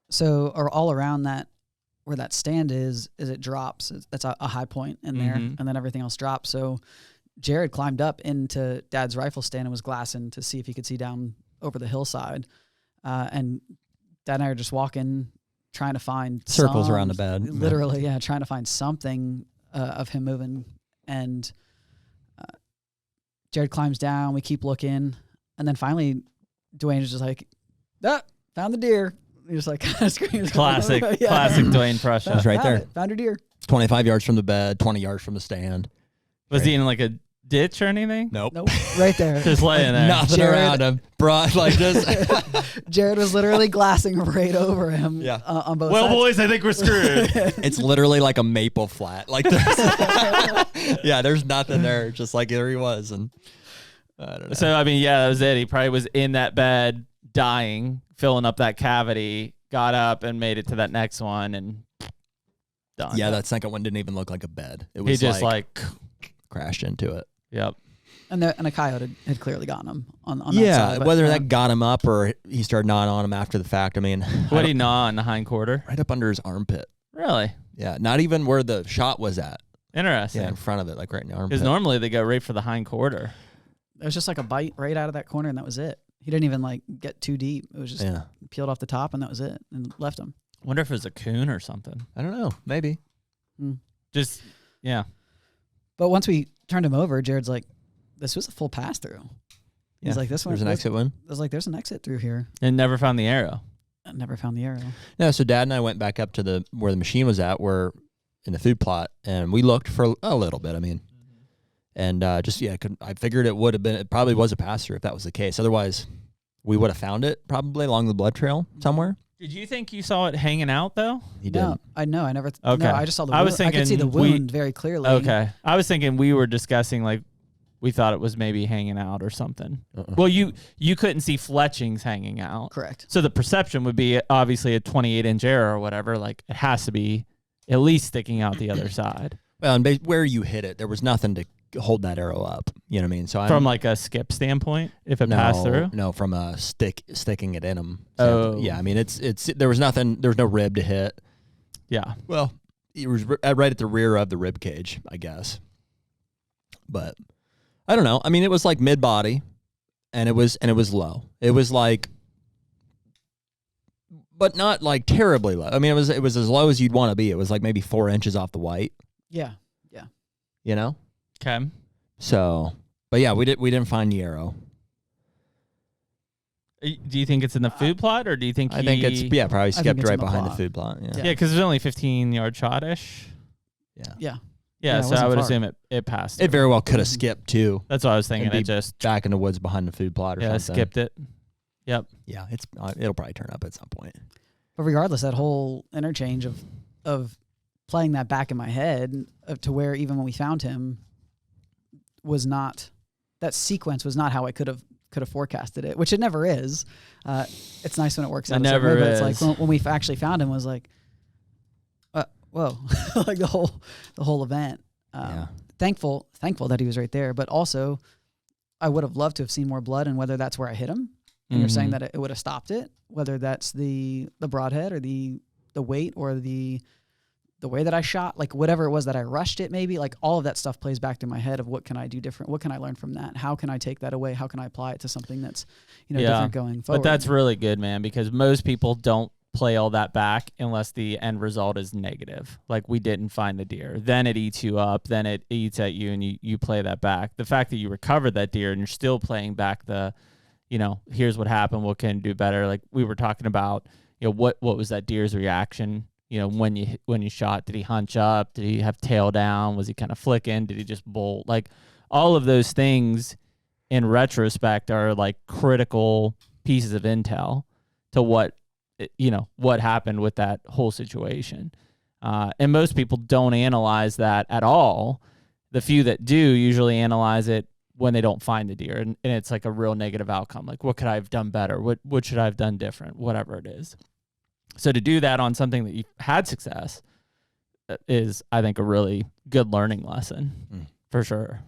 So, or all around that, where that stand is it drops. That's a high point in there, and then everything else drops. So Jared climbed up into Dad's rifle stand and was glassing to see if he could see down over the hillside. And Dad and I are just walking, trying to find circles around the bed. Literally, yeah, trying to find something of him moving. And Jared climbs down. We keep looking, and then finally, Dwayne is just like, found the deer. He just like kind of screams. Classic Dwayne Prussia. It's right there. Found your deer. 25 yards from the bed, 20 yards from the stand. Was he in like a ditch or anything? Nope. Right there. Just laying there. Nothing around him. Broad like this. Jared was literally glassing right over him. Yeah. On both Well, sides. boys, I think we're screwed. It's literally like a maple flat. Like there's nothing there. Just like there he was. And I don't know. So, I mean, yeah, that was it. He probably was in that bed dying, filling up that cavity, got up and made it to that next one and done. Yeah, that second one didn't even look like a bed. It was he just like crashed into it. Yep. And a coyote had clearly gotten him on that yeah, side. But, whether that got him up or he started gnawing on him after the fact. I mean, What did he gnaw on the hind quarter? right up under his armpit. Really? Yeah, not even where the shot was at. Interesting. Yeah, in front of it, like right in the armpit. Because normally they go right for the hind quarter. it was just like a bite right out of that corner, and that was it. He didn't even like get too deep. It was just peeled off the top, and that was it, and left him. Wonder if it was a coon or something. I don't know. Maybe. Just, yeah. But once we turned him over, Jared's like, "This was a full pass through." He's like, "This one." There's an exit one. I was like, "There's an exit through here." And never found the arrow. I never found the arrow. No, so Dad and I went back up to where the machine was at, where in the food plot, and we looked for a little bit. I mean, and I figured it probably was a pass through if that was the case. Otherwise, we would have found it probably along the blood trail somewhere. Did you think you saw it hanging out though? He didn't. No, I know. I never. Okay. No, I just saw the wound. I was thinking I could see the wound very clearly. Okay. I was thinking we were discussing like we thought it was maybe hanging out or something. Well, you couldn't see fletchings hanging out. Correct. So the perception would be obviously a 28-inch arrow or whatever. Like it has to be at least sticking out the other side. Well, and where you hit it, there was nothing to hold that arrow up. You know what I mean? So from like a skip standpoint, if it passed through. No, from a sticking it in him. Oh. Yeah. I mean, there was nothing. There was no rib to hit. Yeah. Well, it was right at the rear of the rib cage, I guess. But I don't know. I mean, it was like mid body, and it was low. It was like, but not like terribly low. I mean, it was as low as you'd want to be. It was like maybe 4 inches off the white. Yeah. Yeah. You know. Okay. So, but yeah, we didn't find the arrow. Do you think it's in the food plot, or do you think I think it's probably skipped right behind the plot. food plot. Yeah. Yeah, because it's only 15-yard shot-ish. Yeah. Yeah. Yeah, it so wasn't I would far. assume it passed. It very well could have skipped too. That's what I was thinking. And be It just back in the woods behind the food plot or something. skipped it. Yep. Yeah, it'll probably turn up at some point. But regardless, that whole interchange of playing that back in my head to where even when we found him was not, that sequence was not how I could have forecasted it, which it never is. It's nice when it works out. It never but is. it's like when we actually found him was like, whoa, like the whole event. Thankful that he was right there, but also I would have loved to have seen more blood, and whether that's where I hit him. And you're saying that it would have stopped it, whether that's the broadhead or the weight or the way that I shot, like whatever it was that I rushed it, maybe like all of that stuff plays back to my head of what can I do different? What can I learn from that? How can I take that away? How can I apply it to something that's, different going forward? But that's really good, man, because most people don't play all that back unless the end result is negative. Like we didn't find the deer. Then it eats you up. Then it eats at you and you play that back. The fact that you recovered that deer and you're still playing back the, here's what happened. What can I do better? Like we were talking about, what was that deer's reaction? When you shot, did he hunch up? Did he have tail down? Was he kind of flicking? Did he just bolt? Like all of those things in retrospect are like critical pieces of intel to what happened with that whole situation. And most people don't analyze that at all. The few that do usually analyze it when they don't find the deer. And it's like a real negative outcome. Like, what could I have done better? What should I have done different? Whatever it is. So to do that on something that you've had success is, I think, a really good learning lesson for sure.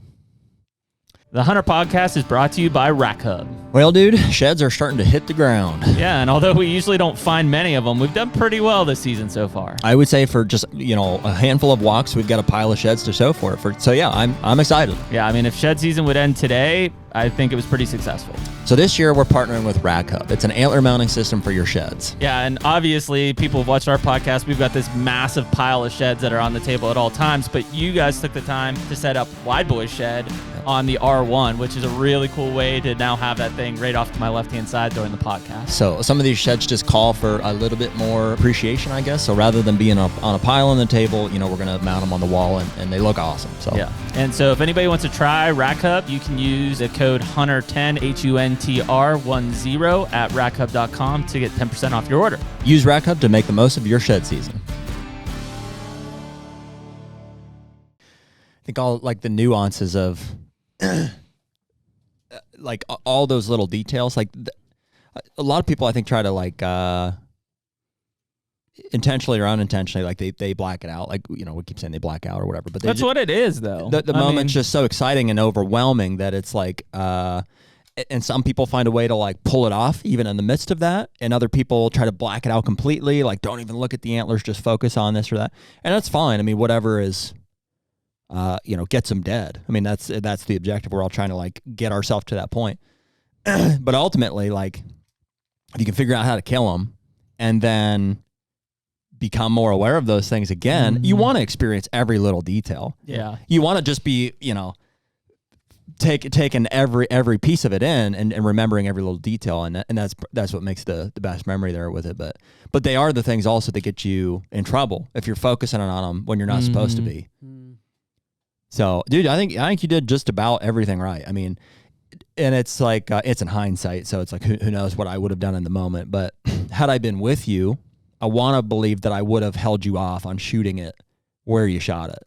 The HUNTR Podcast is brought to you by Rack Hub. Well, dude, sheds are starting to hit the ground. Yeah, and although we usually don't find many of them, we've done pretty well this season so far. I would say for just, a handful of walks, we've got a pile of sheds to show for it. So yeah, I'm excited. Yeah, I mean, if shed season would end today, I think it was pretty successful. So this year we're partnering with Rack Hub. It's an antler mounting system for your sheds. Yeah, and obviously people have watched our podcast. We've got this massive pile of sheds that are on the table at all times, but you guys took the time to set up Wide Boy's shed on the R1, which is a really cool way to now have that thing right off to my left-hand side during the podcast. So some of these sheds just call for a little bit more appreciation, I guess. So rather than being on a pile on the table, we're going to mount them on the wall, and they look awesome. So yeah. And so if anybody wants to try Rack Hub, you can use the code HUNTR10, HUNTR10 at rackhub.com to get 10% off your order. Use Rack Hub to make the most of your shed season. I think all like the nuances of like all those little details, like a lot of people I think try to like intentionally or unintentionally, like they black it out. Like, we keep saying they black out or whatever, but that's what it is though. The moment's just so exciting and overwhelming that it's like, and some people find a way to like pull it off even in the midst of that. And other people try to black it out completely. Like, don't even look at the antlers, just focus on this or that. And that's fine. I mean, whatever is, gets them dead. I mean, that's the objective. We're all trying to like get ourselves to that point. But ultimately, like, if you can figure out how to kill them and then become more aware of those things again, you want to experience every little detail. Yeah. You want to just be, taking every piece of it in and remembering every little detail, and that's what makes the best memory there with it. But they are the things also that get you in trouble if you're focusing on them when you're not supposed to be. So, dude, I think you did just about everything right. I mean, and it's like it's in hindsight, so it's like who knows what I would have done in the moment. But had I been with you, I want to believe that I would have held you off on shooting it where you shot it.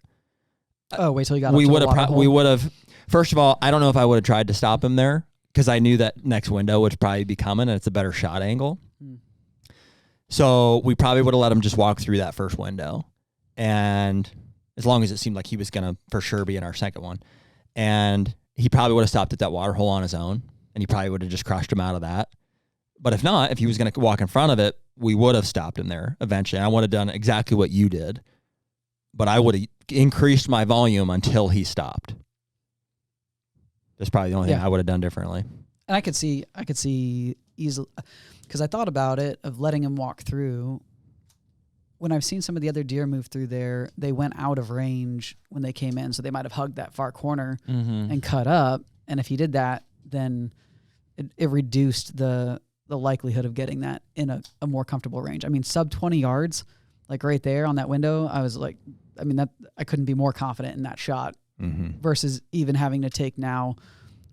Oh, wait till you got up to the water hole. We would have. First of all, I don't know if I would have tried to stop him there because I knew that next window would probably be coming and it's a better shot angle. So we probably would have let him just walk through that first window. And as long as it seemed like he was going to for sure be in our second one. And he probably would have stopped at that water hole on his own, and he probably would have just crushed him out of that. But if not, if he was going to walk in front of it, we would have stopped him there eventually. And I would have done exactly what you did, but I would have increased my volume until he stopped. That's probably the only thing I would have done differently. And I could see easily, because I thought about it, of letting him walk through. When I've seen some of the other deer move through there, they went out of range when they came in, so they might have hugged that far corner and cut up. And if he did that, then it reduced the likelihood of getting that in a more comfortable range. I mean, sub 20 yards, like right there on that window, I was like, I mean, that I couldn't be more confident in that shot versus even having to take now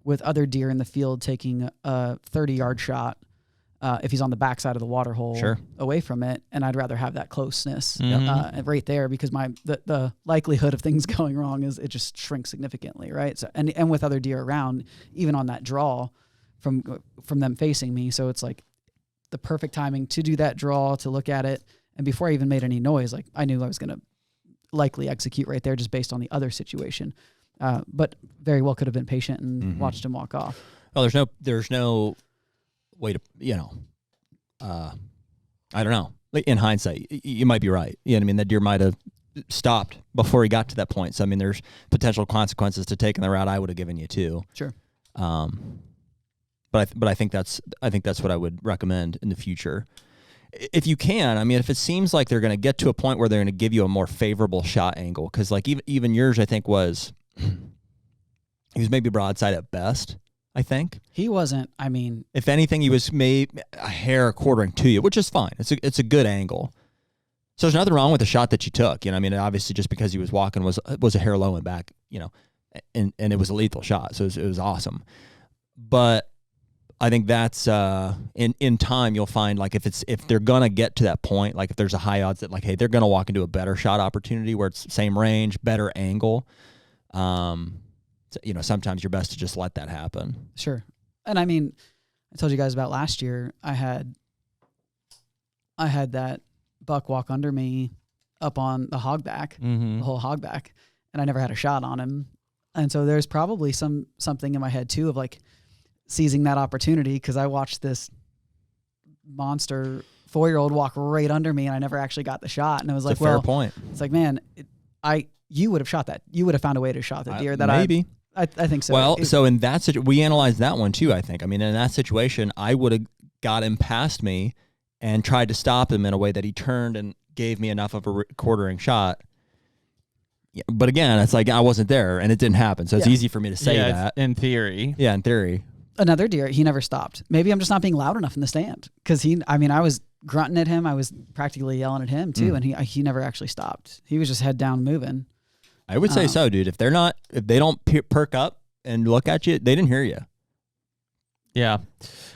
with other deer in the field taking a 30-yard shot if he's on the backside of the water hole away from it. And I'd rather have that closeness right there because the likelihood of things going wrong is it just shrinks significantly, right? So and with other deer around, even on that draw from them facing me. So it's like the perfect timing to do that draw, to look at it. And before I even made any noise, like I knew I was going to likely execute right there just based on the other situation. But very well could have been patient and watched him walk off. Well, there's no way to, I don't know. Like in hindsight, you might be right. You know what I mean? That deer might have stopped before he got to that point. So, I mean, there's potential consequences to taking the route I would have given you too. Sure. But I think that's what I would recommend in the future. if you can, I mean, if it seems like they're going to get to a point where they're going to give you a more favorable shot angle, because like even yours, I think he was maybe broadside at best. I think he wasn't. I mean, if anything, he was maybe a hair quartering to you, which is fine. It's a good angle. So there's nothing wrong with the shot that you took. You know, I mean, obviously, just because he was walking was a hair low and back. You know, and it was a lethal shot, so it was awesome. But I think that's in time you'll find like if they're gonna get to that point, like if there's a high odds that like, hey, they're gonna walk into a better shot opportunity where it's same range, better angle. You know, sometimes you're best to just let that happen. Sure. And I mean, I told you guys about last year. I had that buck walk under me up on the hogback, the whole hogback, and I never had a shot on him. And so there's probably something in my head too of like seizing that opportunity, because I watched this monster 4-year-old walk right under me and I never actually got the shot. And it was like, fair point. It's like, man, you would have shot that. You would have found a way to shot the deer that maybe. I think so. Well, so in that situation, we analyzed that one too, I think. I mean, in that situation, I would have got him past me and tried to stop him in a way that he turned and gave me enough of a quartering shot. Yeah, but again, it's like I wasn't there and it didn't happen. So it's easy for me to say that. In theory. Yeah, in theory. Another deer, he never stopped. Maybe I'm just not being loud enough in the stand, because I was grunting at him. I was practically yelling at him too, and he never actually stopped. He was just head down moving. I would say so, dude. If they don't perk up and look at you, they didn't hear you. Yeah.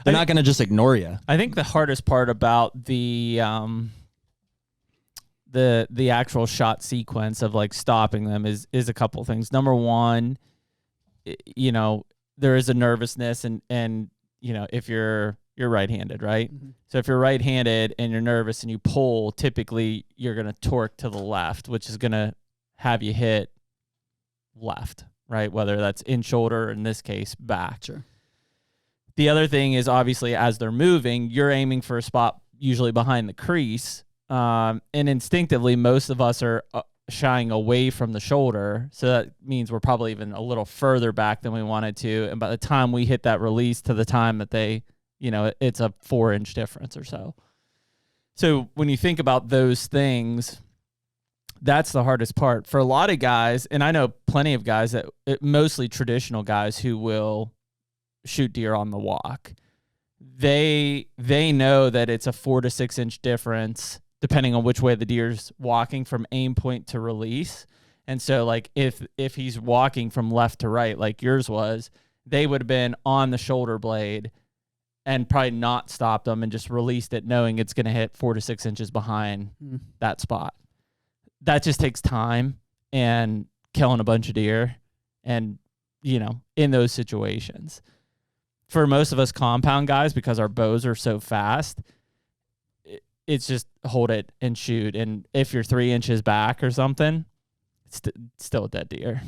They're not going to just ignore you. I think the hardest part about the actual shot sequence of like stopping them is a couple things. Number one, you know, there is a nervousness and you know, if you're right-handed, right? Mm-hmm. So if you're right-handed and you're nervous and you pull, typically you're going to torque to the left, which is going to have you hit left, right? Whether that's in shoulder, or in this case, back. Sure. The other thing is obviously as they're moving, you're aiming for a spot usually behind the crease. And instinctively, most of us are shying away from the shoulder. So that means we're probably even a little further back than we wanted to. And by the time we hit that release to the time that they, you know, it's a 4-inch difference or so. So when you think about those things, that's the hardest part for a lot of guys. And I know plenty of guys mostly traditional guys who will shoot deer on the walk. They know that it's a 4 to 6 inch difference depending on which way the deer's walking from aim point to release. And so like if he's walking from left to right like yours was, they would have been on the shoulder blade and probably not stopped them and just released it knowing it's going to hit 4 to 6 inches behind that spot. That just takes time and killing a bunch of deer and, you know, in those situations. For most of us compound guys, because our bows are so fast, it's just hold it and shoot. And if you're 3 inches back or something, it's still a dead deer.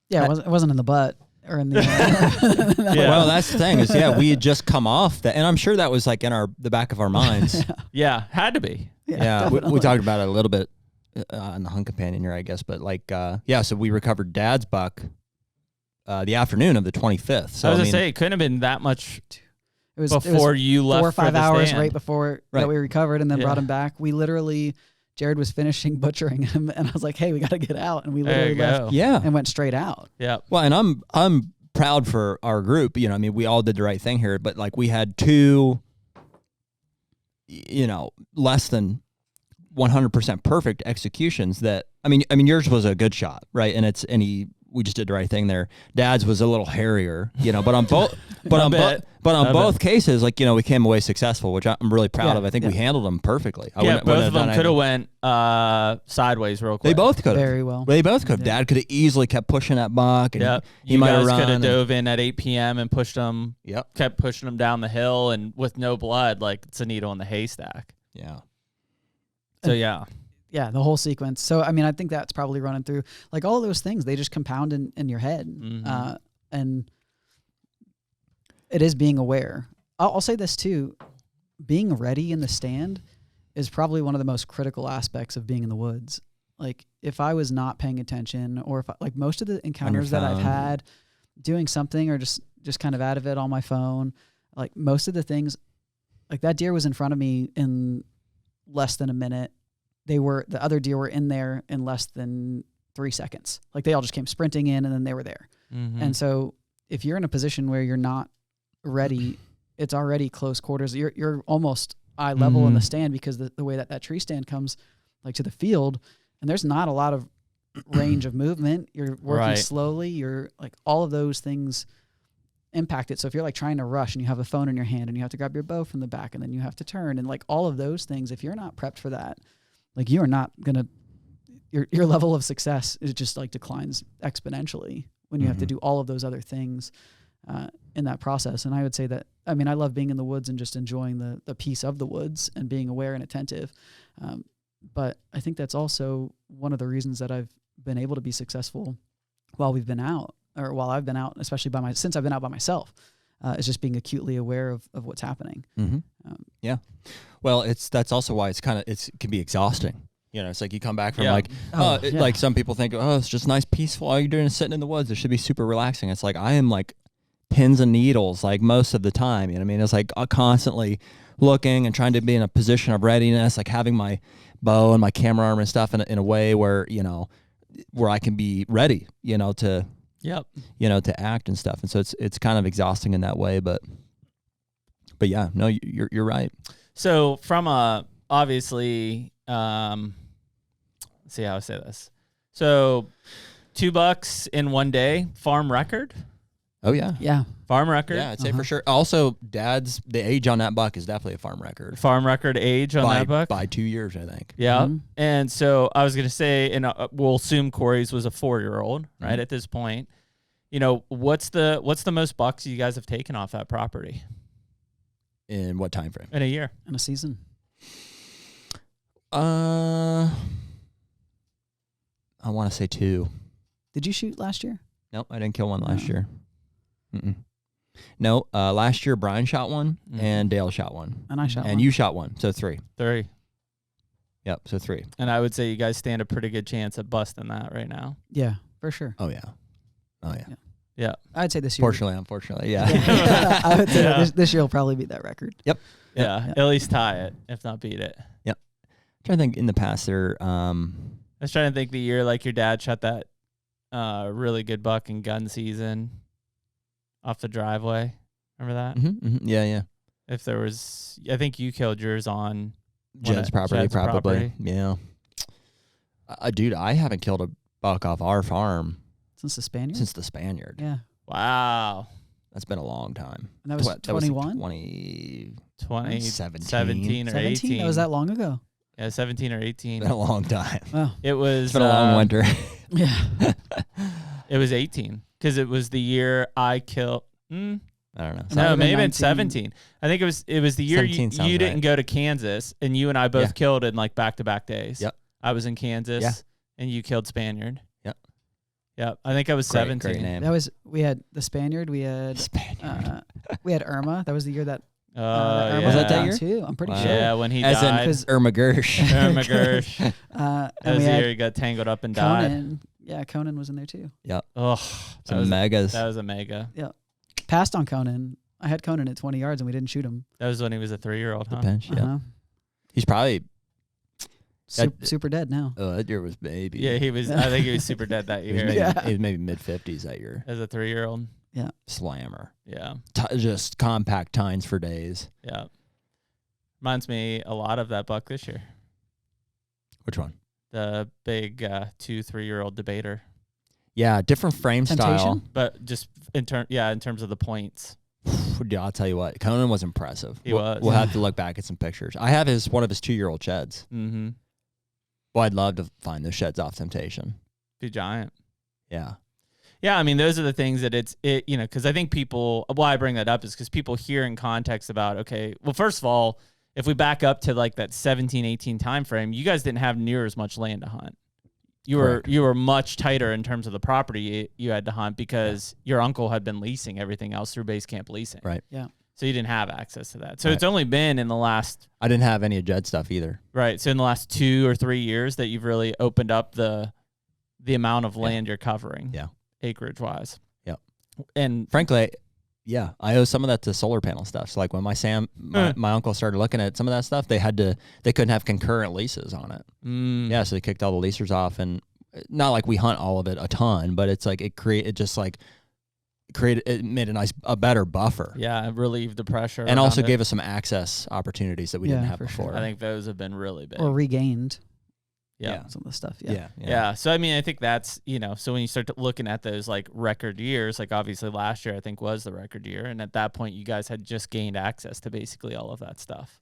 Yeah, it wasn't in the butt or in the... Yeah. Well, that's the thing is, we had just come off that. And I'm sure that was like in the back of our minds. Yeah, had to be. Yeah, we talked about it a little bit on the Hunt Companion here, I guess. But like, so we recovered Dad's buck the afternoon of the 25th. So I was going to say, it couldn't have been that much before it was you left 4 or 5 hours stand. right before that we recovered and then brought him back. We literally, Jared was finishing butchering him and I was like, hey, we got to get out. And we literally left and went straight out. Yeah. Well, and I'm proud for our group. You know, I mean, we all did the right thing here, but like we had 2, you know, less than 100% perfect executions that, I mean, yours was a good shot, right? And we just did the right thing there. Dad's was a little hairier, you know, but on both cases, like, you know, we came away successful, which I'm really proud of. I think we handled them perfectly. Both of them could have went sideways real quick. They both could have. Very well. They both could have. Dad could have easily kept pushing that buck. And he might have could have dove in at 8 p.m. and pushed them. Yep. Kept pushing them down the hill and with no blood, like it's a needle in the haystack. Yeah. So yeah. Yeah, the whole sequence. So, I mean, I think that's probably running through. Like, all of those things, they just compound in your head. Mm-hmm. And it is being aware. I'll say this, too. Being ready in the stand is probably one of the most critical aspects of being in the woods. Like, if I was not paying attention, or if like most of the encounters that I've had doing something or just kind of out of it on my phone, like most of the things, like that deer was in front of me in less than a minute. The other deer were in there in less than 3 seconds. Like they all just came sprinting in and then they were there. Mm-hmm. And so if you're in a position where you're not ready, it's already close quarters. You're almost eye level in the stand because the way that tree stand comes like to the field, and there's not a lot of range of movement. You're working slowly. You're like all of those things impact it. So if you're like trying to rush and you have a phone in your hand and you have to grab your bow from the back and then you have to turn and like all of those things, if you're not prepped for that, like you are not gonna, your level of success is just like declines exponentially when you have to do all of those other things in that process. And I would say that, I mean, I love being in the woods and just enjoying the peace of the woods and being aware and attentive. But I think that's also one of the reasons that I've been able to be successful while we've been out, or while I've been out, especially since I've been out by myself, is just being acutely aware of what's happening. Yeah. Well, that's also why it can be exhausting. You know, it's like you come back from like some people think, oh, it's just nice, peaceful. All you're doing is sitting in the woods. It should be super relaxing. It's like I am like pins and needles like most of the time. You know what I mean? It's like constantly looking and trying to be in a position of readiness, like having my bow and my camera arm and stuff in a way where, you know, where I can be ready, you know, to act and stuff. And so it's kind of exhausting in that way, but yeah, no, you're right. So from obviously, let's see how I say this. So $2 in one day, farm record. Oh yeah. Yeah. Farm record. Yeah, I'd say for sure. Also, the age on that buck is definitely a farm record. Farm record age on that buck? By 2 years, I think. Yeah. And so I was going to say, and we'll assume Corey's was a 4-year-old, right, at this point. You know, what's the most bucks you guys have taken off that property? In what time frame? In a year. In a season. I want to say 2. Did you shoot last year? Nope, I didn't kill one last year. No, last year Brian shot one and Dale shot one. And I shot one. And you shot one, so 3. 3. Yep, so 3. And I would say you guys stand a pretty good chance at busting that right now. Yeah, for sure. Oh, yeah. Yeah. I'd say this year. Unfortunately, yeah. I would say this year will probably beat that record. Yep. Yeah, at least tie it, if not beat it. Yep. I'm trying to think in the past there. I was trying to think the year like your dad shot that really good buck in gun season off the driveway. Remember that? Yeah. If there was, I think you killed yours on Jed's property. Yeah. Dude, I haven't killed a buck off our farm since the Spaniard. Yeah. Wow. That's been a long time. And that was 21? 17 or 18. That was that long ago. Yeah, 17 or 18. It's been a long time. Oh. It's been a long winter. Yeah. It was 18 because it was the year I killed. I don't know. No, maybe it's 17. I think it was the year you didn't go to Kansas, and you and I both killed in like back-to-back days. Yep. I was in Kansas, and you killed Spaniard. Yep. I think I was 17. Great name. We had the Spaniard. We had Irma. That was the year that. Was that year too? I'm pretty sure. Yeah, when he died. As in Irma Gersh. Irma Gersh. And that was the year he got tangled up and died. Yeah, Conan was in there too. Yep. Oh, some megas. That was a mega. Yeah. Passed on Conan. I had Conan at 20 yards and we didn't shoot him. That was when he was a 3-year-old, huh? The bench, yeah. He's probably super dead now. Oh, that year was baby. Yeah, he was. I think he was super dead that year. He was maybe mid-50s that year. As a 3-year-old. Yeah. Slammer. Yeah. Just compact tines for days. Yeah. Reminds me a lot of that buck this year. Which one? The big 2-3-year-old debater. Yeah, different frame style. But just in terms of the points. Yeah, I'll tell you what, Conan was impressive. We'll have to look back at some pictures. I have one of his 2-year-old sheds. Mm-hmm. Well, I'd love to find those sheds off Temptation. Be giant. Yeah. Yeah, I mean, those are the things that because I think people, why I bring that up is because people hear in context about, okay, well, first of all, if we back up to like that 17, 18 time frame, you guys didn't have near as much land to hunt. You were much tighter in terms of the property you had to hunt because your uncle had been leasing everything else through base camp leasing. Right. Yeah. So you didn't have access to that. So it's only been in the last... I didn't have any of Jed stuff either. Right. So in the last 2 or 3 years that you've really opened up the amount of land you're covering. Yeah. Acreage-wise. Yep. And frankly, Yeah, I owe some of that to solar panel stuff. So like when my uncle started looking at some of that stuff, they couldn't have concurrent leases on it. Yeah, so they kicked all the leasers off, and not like we hunt all of it a ton, but it's like it made a better buffer. Yeah, it relieved the pressure. And also gave us some access opportunities that we didn't have before. Sure. I think those have been really big. Or regained. Yeah. Some of the stuff. Yeah. So, I mean, I think that's, so when you start looking at those like record years, like obviously last year I think was the record year. And at that point you guys had just gained access to basically all of that stuff.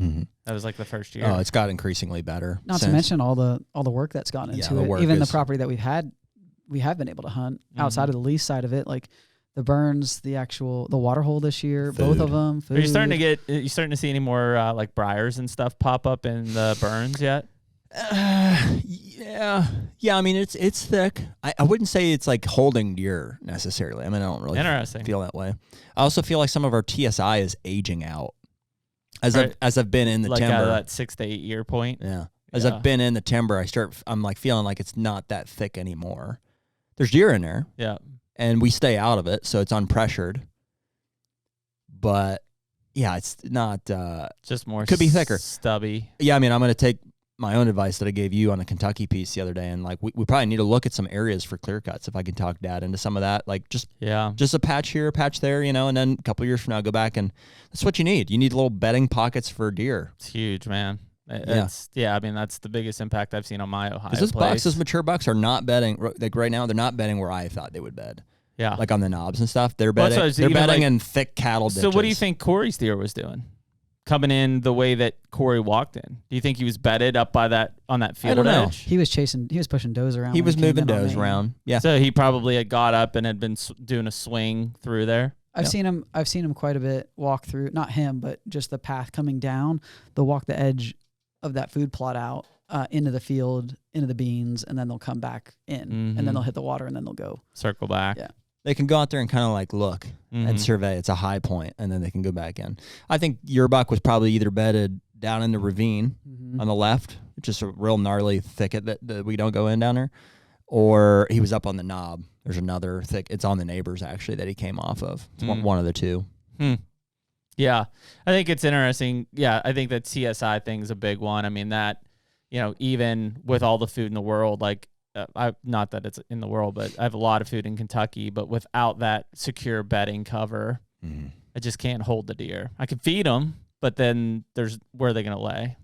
Mm-hmm. That was like the first year. Oh, it's got increasingly better. Not to mention all the work that's gone into it. Even the property that we have been able to hunt outside of the lease side of it, like the burns, the water hole this year, both of them. Food. Are you starting to see any more like briars and stuff pop up in the burns yet? Yeah. I mean, it's thick. I wouldn't say it's like holding deer necessarily. I mean, I don't really feel that way. I also feel like some of our TSI is aging out as I've been in the like timber. That 6 to 8 year point. Yeah. As I've been in the timber, I'm like feeling like it's not that thick anymore. There's deer in there. Yeah. And we stay out of it, so it's unpressured. But yeah, it's not just more could be thicker. Stubby. Yeah, I mean, I'm going to take my own advice that I gave you on the Kentucky piece the other day, and like we probably need to look at some areas for clear cuts if I can talk Dad into some of that, like just a patch here, a patch there, and then a couple years from now go back, and that's what you need. You need little bedding pockets for deer. It's huge, man. I mean, that's the biggest impact I've seen on my Ohio place. Those mature bucks are not bedding. Like right now, they're not bedding where I thought they would bed. Yeah, like on the knobs and stuff. They're bedding. They're bedding in thick cattle ditches. So what do you think Corey's deer was doing? Coming in the way that Corey walked in. Do you think he was bedded up on that field? I don't know. edge? He was pushing does around. He was moving does around. Yeah. So he probably had got up and had been doing a swing through there. I've seen him quite a bit walk through. Not him, but just the path coming down. They'll walk the edge of that food plot out into the field, into the beans, and then they'll come back in, and then they'll hit the water, and then they'll go circle back. Yeah. They can go out there and kind of like look and survey. It's a high point, and then they can go back in. I think your buck was probably either bedded down in the ravine on the left, which is a real gnarly thicket that we don't go in down there, or he was up on the knob. There's another thick. It's on the neighbors actually that he came off of. It's one of the two. Yeah, I think it's interesting. Yeah, I think that CSI thing's a big one. I mean that, even with all the food in the world, like. Not that it's in the world, but I have a lot of food in Kentucky, but without that secure bedding cover, I just can't hold the deer. I can feed them, but then where are they going to lay?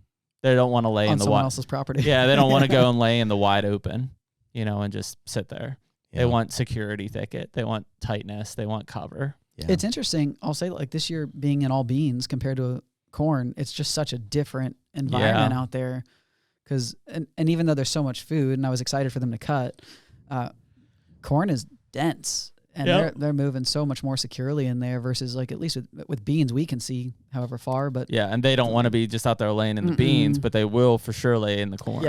They don't want to lay on in the someone else's property. Yeah, they don't want to go and lay in the wide open, and just sit there. Yeah. They want security thicket. They want tightness. They want cover. Yeah. It's interesting. I'll say like this year being in all beans compared to corn, it's just such a different environment out there. Because and even though there's so much food, and I was excited for them to cut, corn is dense, and they're moving so much more securely in there versus like at least with beans we can see however far. But and they don't want to be just out there laying in the beans, but they will for sure lay in the corn.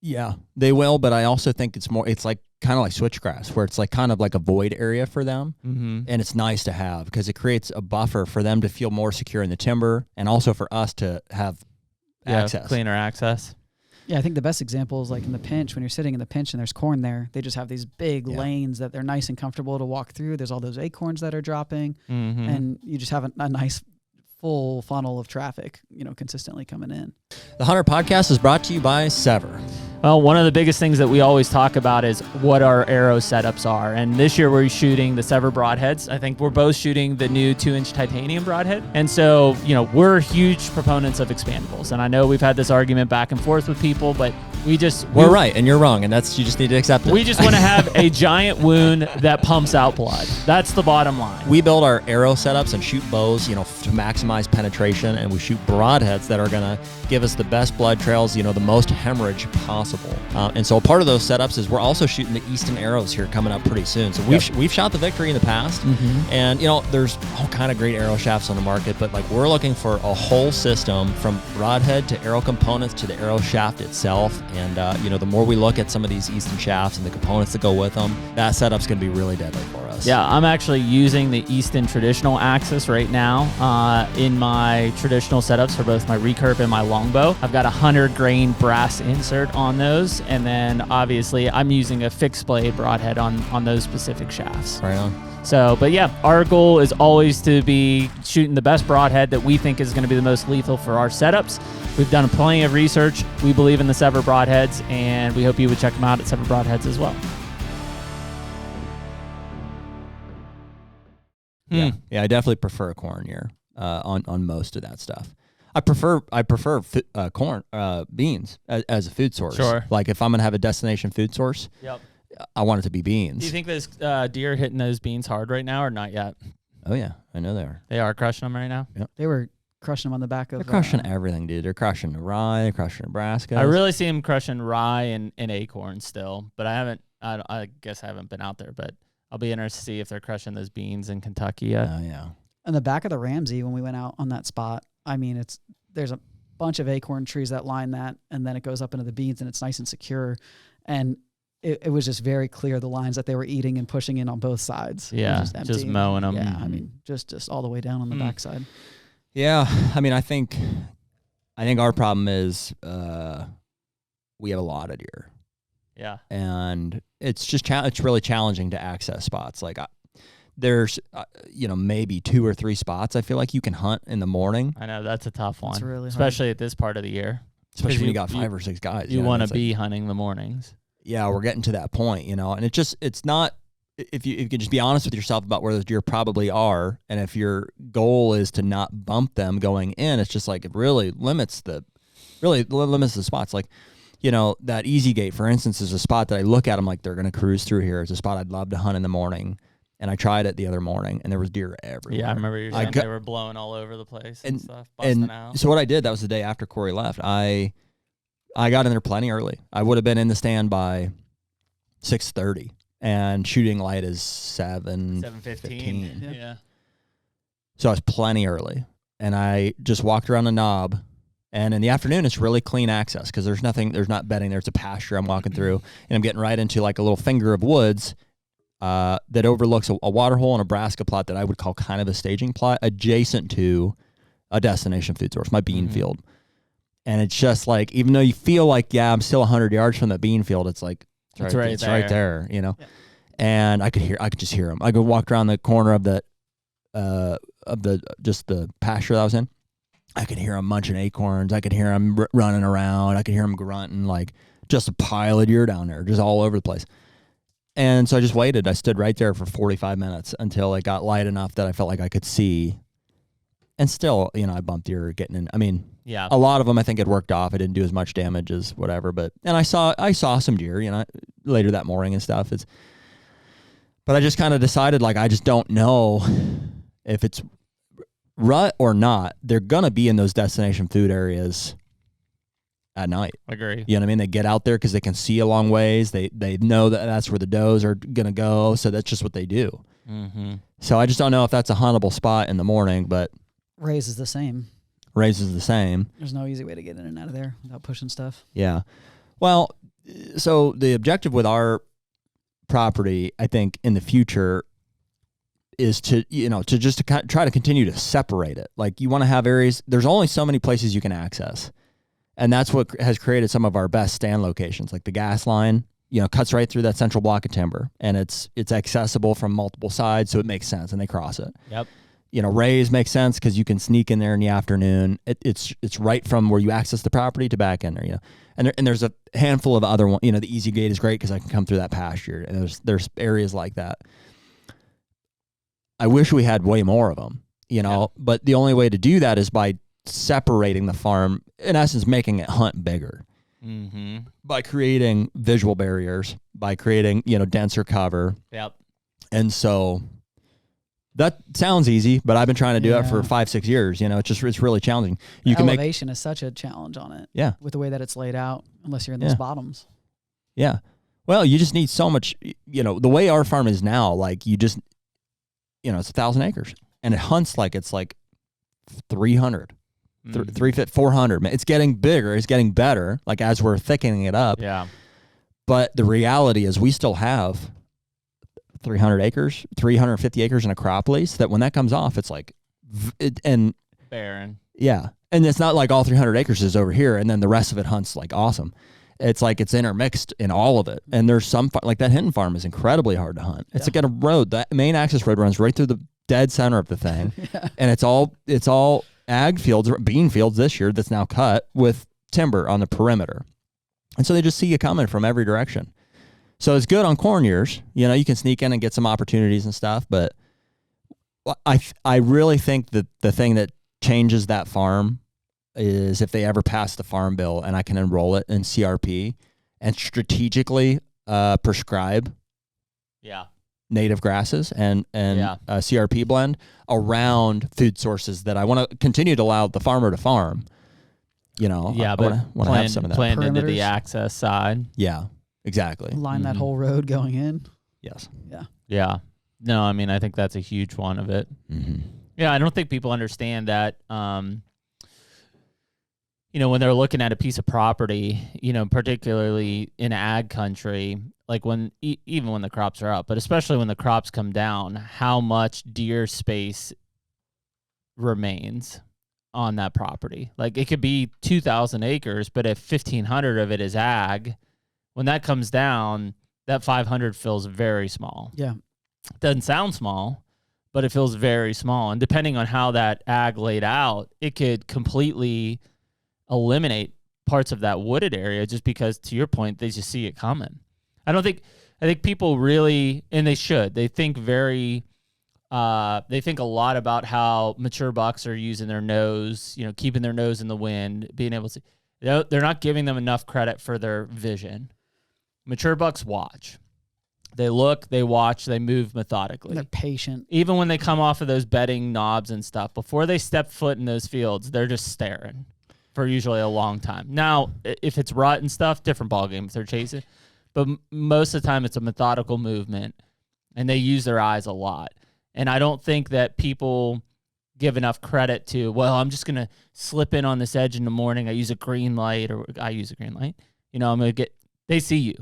Yeah, they will. But I also think it's like kind of like switchgrass, where it's like kind of like a void area for them, and it's nice to have because it creates a buffer for them to feel more secure in the timber, and also for us to have. Access. Cleaner access. Yeah, I think the best example is like in the pinch, when you're sitting in the pinch and there's corn there, they just have these big lanes that they're nice and comfortable to walk through. There's all those acorns that are dropping, and you just have a nice full funnel of traffic, consistently coming in. The HUNTR Podcast is brought to you by Sever. Well, one of the biggest things that we always talk about is what our arrow setups are. And this year we're shooting the Sever broadheads. I think we're both shooting the new 2-inch titanium broadhead. And so, we're huge proponents of expandables. And I know we've had this argument back and forth with people, but we're right and you're wrong, and you just need to accept it. We just want to have a giant wound that pumps out blood. That's the bottom line. We build our arrow setups and shoot bows, to maximize penetration, and we shoot broadheads that are going to give us the best blood trails, the most hemorrhage possible. And so part of those setups is we're also shooting the Easton arrows here coming up pretty soon. So we've shot the Victory in the past, and there's all kind of great arrow shafts on the market, but like we're looking for a whole system from broadhead to arrow components to the arrow shaft itself. And, the more we look at some of these Easton shafts and the components that go with them, that setup's going to be really deadly for us. Yeah, I'm actually using the Easton traditional axis right now in my traditional setups for both my recurve and my longbow. I've got a 100 grain brass insert on those. And then obviously I'm using a fixed blade broadhead on those specific shafts. Right on. So, but yeah, our goal is always to be shooting the best broadhead that we think is going to be the most lethal for our setups. We've done plenty of research. We believe in the Sever broadheads, and we hope you would check them out at Sever Broadheads as well. Yeah, I definitely prefer a corn ear on most of that stuff. I prefer corn beans as a food source. Sure. Like if I'm gonna have a destination food source, Yep. I want it to be beans. Do you think those deer hitting those beans hard right now or not yet? Oh yeah, I know they are. They are crushing them right now? Yep. They were crushing them on the back of. They're crushing everything, dude. They're crushing the rye. They're crushing Nebraska. I really see them crushing rye and acorn still, but I guess I haven't been out there, but I'll be interested to see if they're crushing those beans in Kentucky yet. Oh yeah. On the back of the Ramsey, when we went out on that spot, I mean, there's a bunch of acorn trees that line that, and then it goes up into the beans, and it's nice and secure. And it was just very clear the lines that they were eating and pushing in on both sides. Yeah, just mowing them. Yeah, I mean, just all the way down on the backside. Yeah, I mean, I think our problem is we have a lot of deer. Yeah, and it's just it's really challenging to access spots. Like there's maybe 2 or 3 spots I feel like you can hunt in the morning. I know that's a tough one, it's really especially hard. at this part of the year. Especially when you got 5 or 6 guys. You want to be hunting the mornings. Yeah, we're getting to that point, and it's not. If you can just be honest with yourself about where those deer probably are, and if your goal is to not bump them going in, it's just like it really limits the spots. Like, that Easy Gate, for instance, is a spot that I look at. I'm like, they're going to cruise through here. It's a spot I'd love to hunt in the morning. And I tried it the other morning, and there was deer everywhere. Yeah, I remember you saying they were blowing all over the place and stuff, busting out. So what I did, that was the day after Corey left. I got in there plenty early. I would have been in the stand by 6:30, and shooting light is 7:15. Yeah. So I was plenty early, and I just walked around the knob. And in the afternoon, it's really clean access because there's not bedding there. It's a pasture I'm walking through, and I'm getting right into like a little finger of woods that overlooks a water hole and a brassica plot that I would call kind of a staging plot adjacent to a destination food source, my bean field. And it's just like, even though you feel like, I'm still 100 yards from the bean field, it's like, it's right there, Yeah. And I could just hear them. I could walk around the corner of the pasture that I was in. I could hear them munching acorns. I could hear them running around. I could hear them grunting, like just a pile of deer down there, just all over the place. And so I just waited. I stood right there for 45 minutes until it got light enough that I felt like I could see. And still, I bumped deer getting in. I mean, a lot of them I think had worked off. I didn't do as much damage as whatever, and I saw some deer, later that morning and stuff. But I just kind of decided, like, I just don't know if it's rut or not. They're gonna be in those destination food areas at night. Agree. You know what I mean? They get out there because they can see a long ways. They know that that's where the does are gonna go, so that's just what they do. Mm-hmm. So I just don't know if that's a huntable spot in the morning, but Rays is the same. There's no easy way to get in and out of there without pushing stuff. Yeah. Well, so the objective with our property, I think, in the future is to try to continue to separate it. Like, you want to have areas, there's only so many places you can access. And that's what has created some of our best stand locations. Like the gas line, cuts right through that central block of timber, and it's accessible from multiple sides. So it makes sense, and they cross it. Yep. Rays make sense because you can sneak in there in the afternoon. It's right from where you access the property to back in there, And there's a handful of other ones. The Easy Gate is great because I can come through that pasture, and there's areas like that. I wish we had way more of them, but the only way to do that is by separating the farm, in essence, making it hunt bigger. Mm-hmm. By creating visual barriers, by creating, denser cover. Yep. And so that sounds easy, but I've been trying to do it for 5-6 years. It's really challenging. Elevation is such a challenge on it. Yeah. With the way that it's laid out, unless you're in those bottoms. Yeah. Well, you just need so much, the way our farm is now, like it's 1,000 acres, and it hunts like it's like 300, 400. It's getting bigger. It's getting better. Like, as we're thickening it up. Yeah. But the reality is we still have 300 acres, 350 acres in a crop lease that when that comes off, it's like, barren. Yeah. And it's not like all 300 acres is over here and then the rest of it hunts like awesome. It's like it's intermixed in all of it. And there's some, like that Hinton farm is incredibly hard to hunt. It's like at a road. That main access road runs right through the dead center of the thing. And it's all ag fields, bean fields this year that's now cut with timber on the perimeter. And so they just see you coming from every direction. So it's good on corn years. You know, you can sneak in and get some opportunities and stuff. But I really think that the thing that changes that farm is if they ever pass the farm bill and I can enroll it in CRP and strategically prescribe native grasses and CRP blend around food sources that I want to continue to allow the farmer to farm. You know, but I want to have some of that. Planned into the access side. Yeah, exactly. Line that whole road going in. Yes. Yeah. No, I mean, I think that's a huge one of it. Yeah, I don't think people understand that, you know, when they're looking at a piece of property, you know, particularly in ag country, like when, even when the crops are up, but especially when the crops come down, how much deer space remains on that property. Like it could be 2,000 acres, but if 1,500 of it is ag, when that comes down, that 500 feels very small. Yeah. It doesn't sound small, but it feels very small. And depending on how that ag laid out, it could completely eliminate parts of that wooded area just because, to your point, they just see it coming. I think people really, and they should, they think a lot about how mature bucks are using their nose, you know, keeping their nose in the wind, being able to, they're not giving them enough credit for their vision. Mature bucks watch. They look, they watch, they move methodically. They're patient. Even when they come off of those bedding knobs and stuff, before they step foot in those fields, they're just staring for usually a long time. Now, if it's rut and stuff, different ballgame if they're chasing. But most of the time, it's a methodical movement, and they use their eyes a lot. And I don't think that people give enough credit to, well, I'm just going to slip in on this edge in the morning. I use a green light. You know, they see you.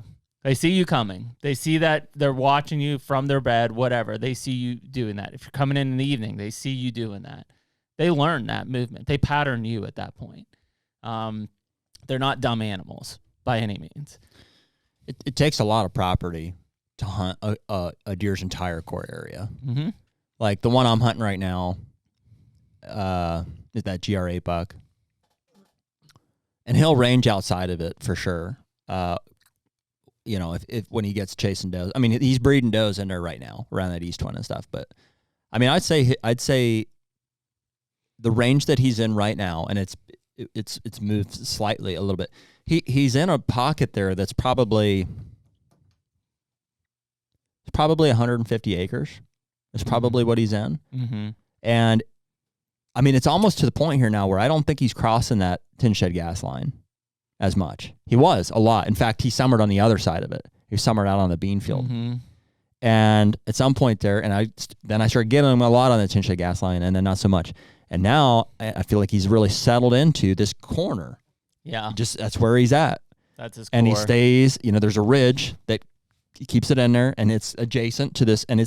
They see you coming. They see that they're watching you from their bed, whatever. They see you doing that. If you're coming in the evening, they see you doing that. They learn that movement. They pattern you at that point. They're not dumb animals by any means. It takes a lot of property to hunt a deer's entire core area. Mm-hmm. Like the one I'm hunting right now is that GR8 buck. And he'll range outside of it for sure. You know, if when he gets chasing does, I mean, he's breeding does in there right now around that east one and stuff. But I mean, I'd say the range that he's in right now, and it's moved slightly a little bit. He's in a pocket there that's probably 150 acres. That's probably what he's in. Mm-hmm. And I mean, it's almost to the point here now where I don't think he's crossing that tin shed gas line as much. He was a lot. In fact, he summered on the other side of it. He summered out on the bean field. Mm-hmm. And at some point there, and I started getting him a lot on the tin shed gas line, and then not so much. And now I feel like he's really settled into this corner. Yeah. That's where he's at. That's his core. And he stays, you know, there's a ridge that keeps it in there, and it's adjacent to this, and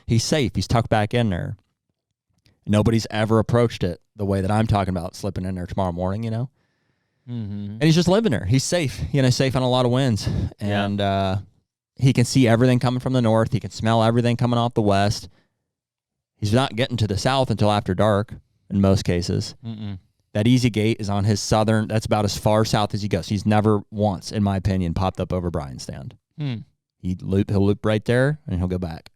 he's safe. He's tucked back in there. Nobody's ever approached it the way that I'm talking about, slipping in there tomorrow morning, you know? Mm-hmm. And he's just living there. He's safe, you know, safe on a lot of winds. And he can see everything coming from the north. He can smell everything coming off the west. He's not getting to the south until after dark in most cases. Mm-mm. That easy gate is on his southern, that's about as far south as he goes. He's never once, in my opinion, popped up over Brian's stand. He'll loop right there, and he'll go back.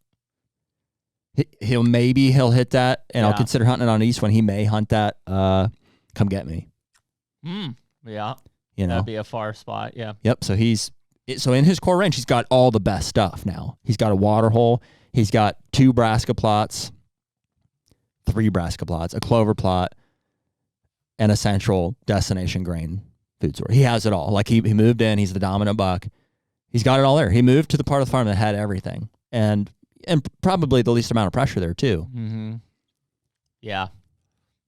He'll hit that, and I'll consider hunting it on east when he may hunt that. Come get me. Yeah, you know, that'd be a far spot. Yeah. Yep. So in his core range, he's got all the best stuff now. He's got a water hole. He's got 2 brassica plots, 3 brassica plots, a clover plot, and a central destination grain food source. He has it all. Like he moved in. He's the dominant buck. He's got it all there. He moved to the part of the farm that had everything, and probably the least amount of pressure there too. Mm-hmm. Yeah.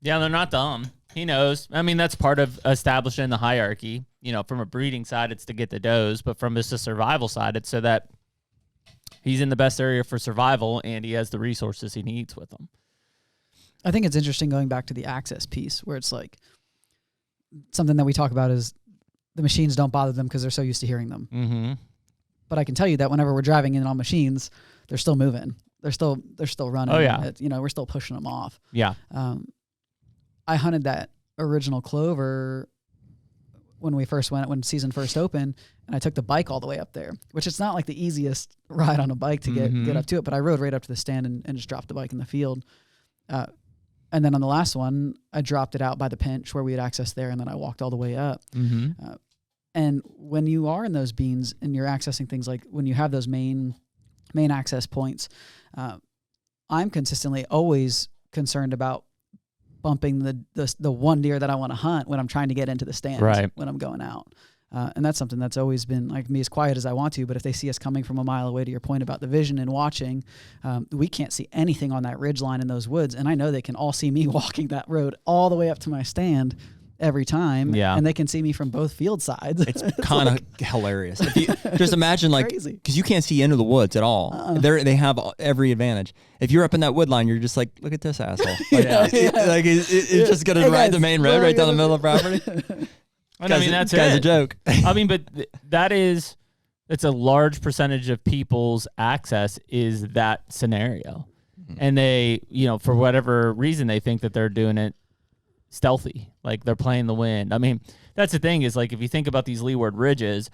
They're not dumb. He knows. I mean, that's part of establishing the hierarchy. You know, from a breeding side, it's to get the does, but from just a survival side, it's so that he's in the best area for survival and he has the resources he needs with him. I think it's interesting going back to the access piece where it's like something that we talk about is the machines don't bother them because they're so used to hearing them. Mm-hmm. But I can tell you that whenever we're driving in on machines, they're still moving. They're still running. Oh, yeah. We're still pushing them off. Yeah. I hunted that original clover when season first opened, and I took the bike all the way up there, which it's not like the easiest ride on a bike to get up to it, but I rode right up to the stand and just dropped the bike in the field. And then on the last one, I dropped it out by the pinch where we had access there, and then I walked all the way up. Mm-hmm. And when you are in those beans and you're accessing things like when you have those main access points, I'm consistently always concerned about bumping the one deer that I want to hunt when I'm trying to get into the stand when I'm going out. And that's something that's always been like me, as quiet as I want to, but if they see us coming from a mile away, to your point about the vision and watching, we can't see anything on that ridge line in those woods. And I know they can all see me walking that road all the way up to my stand every time. Yeah. And they can see me from both field sides. It's kind of hilarious. If you, just imagine because you can't see into the woods at all. They have every advantage. If you're up in that wood line, you're just like, look at this asshole. Like, it's just going to ride the main road right down the middle of the property. And I mean, that's guy's a joke. I mean, but it's a large percentage of people's access is that scenario. Mm-hmm. And they, for whatever reason, they think that they're doing it stealthy, like they're playing the wind. I mean, that's the thing is, like, if you think about these leeward ridges,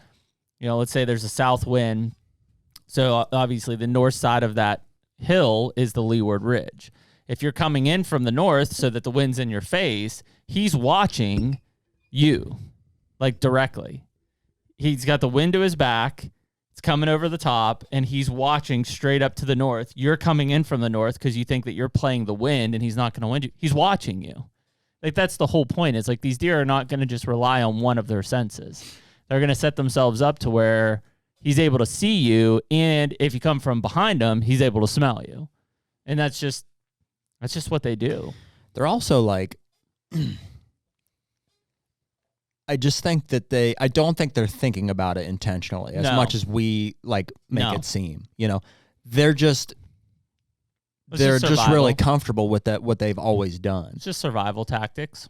let's say there's a south wind. So obviously the north side of that hill is the leeward ridge. If you're coming in from the north so that the wind's in your face, he's watching you. Like directly. He's got the wind to his back. It's coming over the top, and he's watching straight up to the north. You're coming in from the north because you think that you're playing the wind, and he's not going to wind you. He's watching you. Like, that's the whole point. Is like these deer are not going to just rely on one of their senses. They're going to set themselves up to where he's able to see you, and if you come from behind him, he's able to smell you. And that's just what they do. They're also like... I just think that I don't think they're thinking about it intentionally as much as we make it seem. They're just really comfortable with that, what they've always done. It's just survival tactics.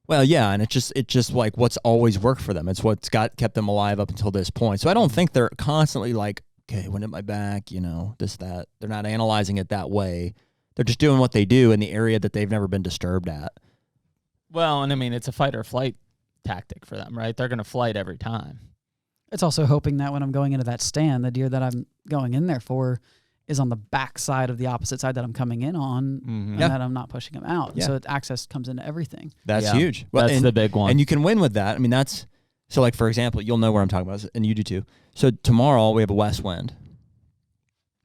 Well, yeah, and it's just like what's always worked for them. It's what's kept them alive up until this point. So I don't think they're constantly like, okay, wind at my back, this, that. They're not analyzing it that way. They're just doing what they do in the area that they've never been disturbed at. Well, and I mean, it's a fight or flight tactic for them, right? They're going to flight every time. It's also hoping that when I'm going into that stand, the deer that I'm going in there for is on the back side of the opposite side that I'm coming in on, and that I'm not pushing them out. Yeah. So access comes into everything. That's huge. Well, that's the big one. And you can win with that. I mean, so like, for example, you'll know where I'm talking about, and you do too. So tomorrow we have a west wind,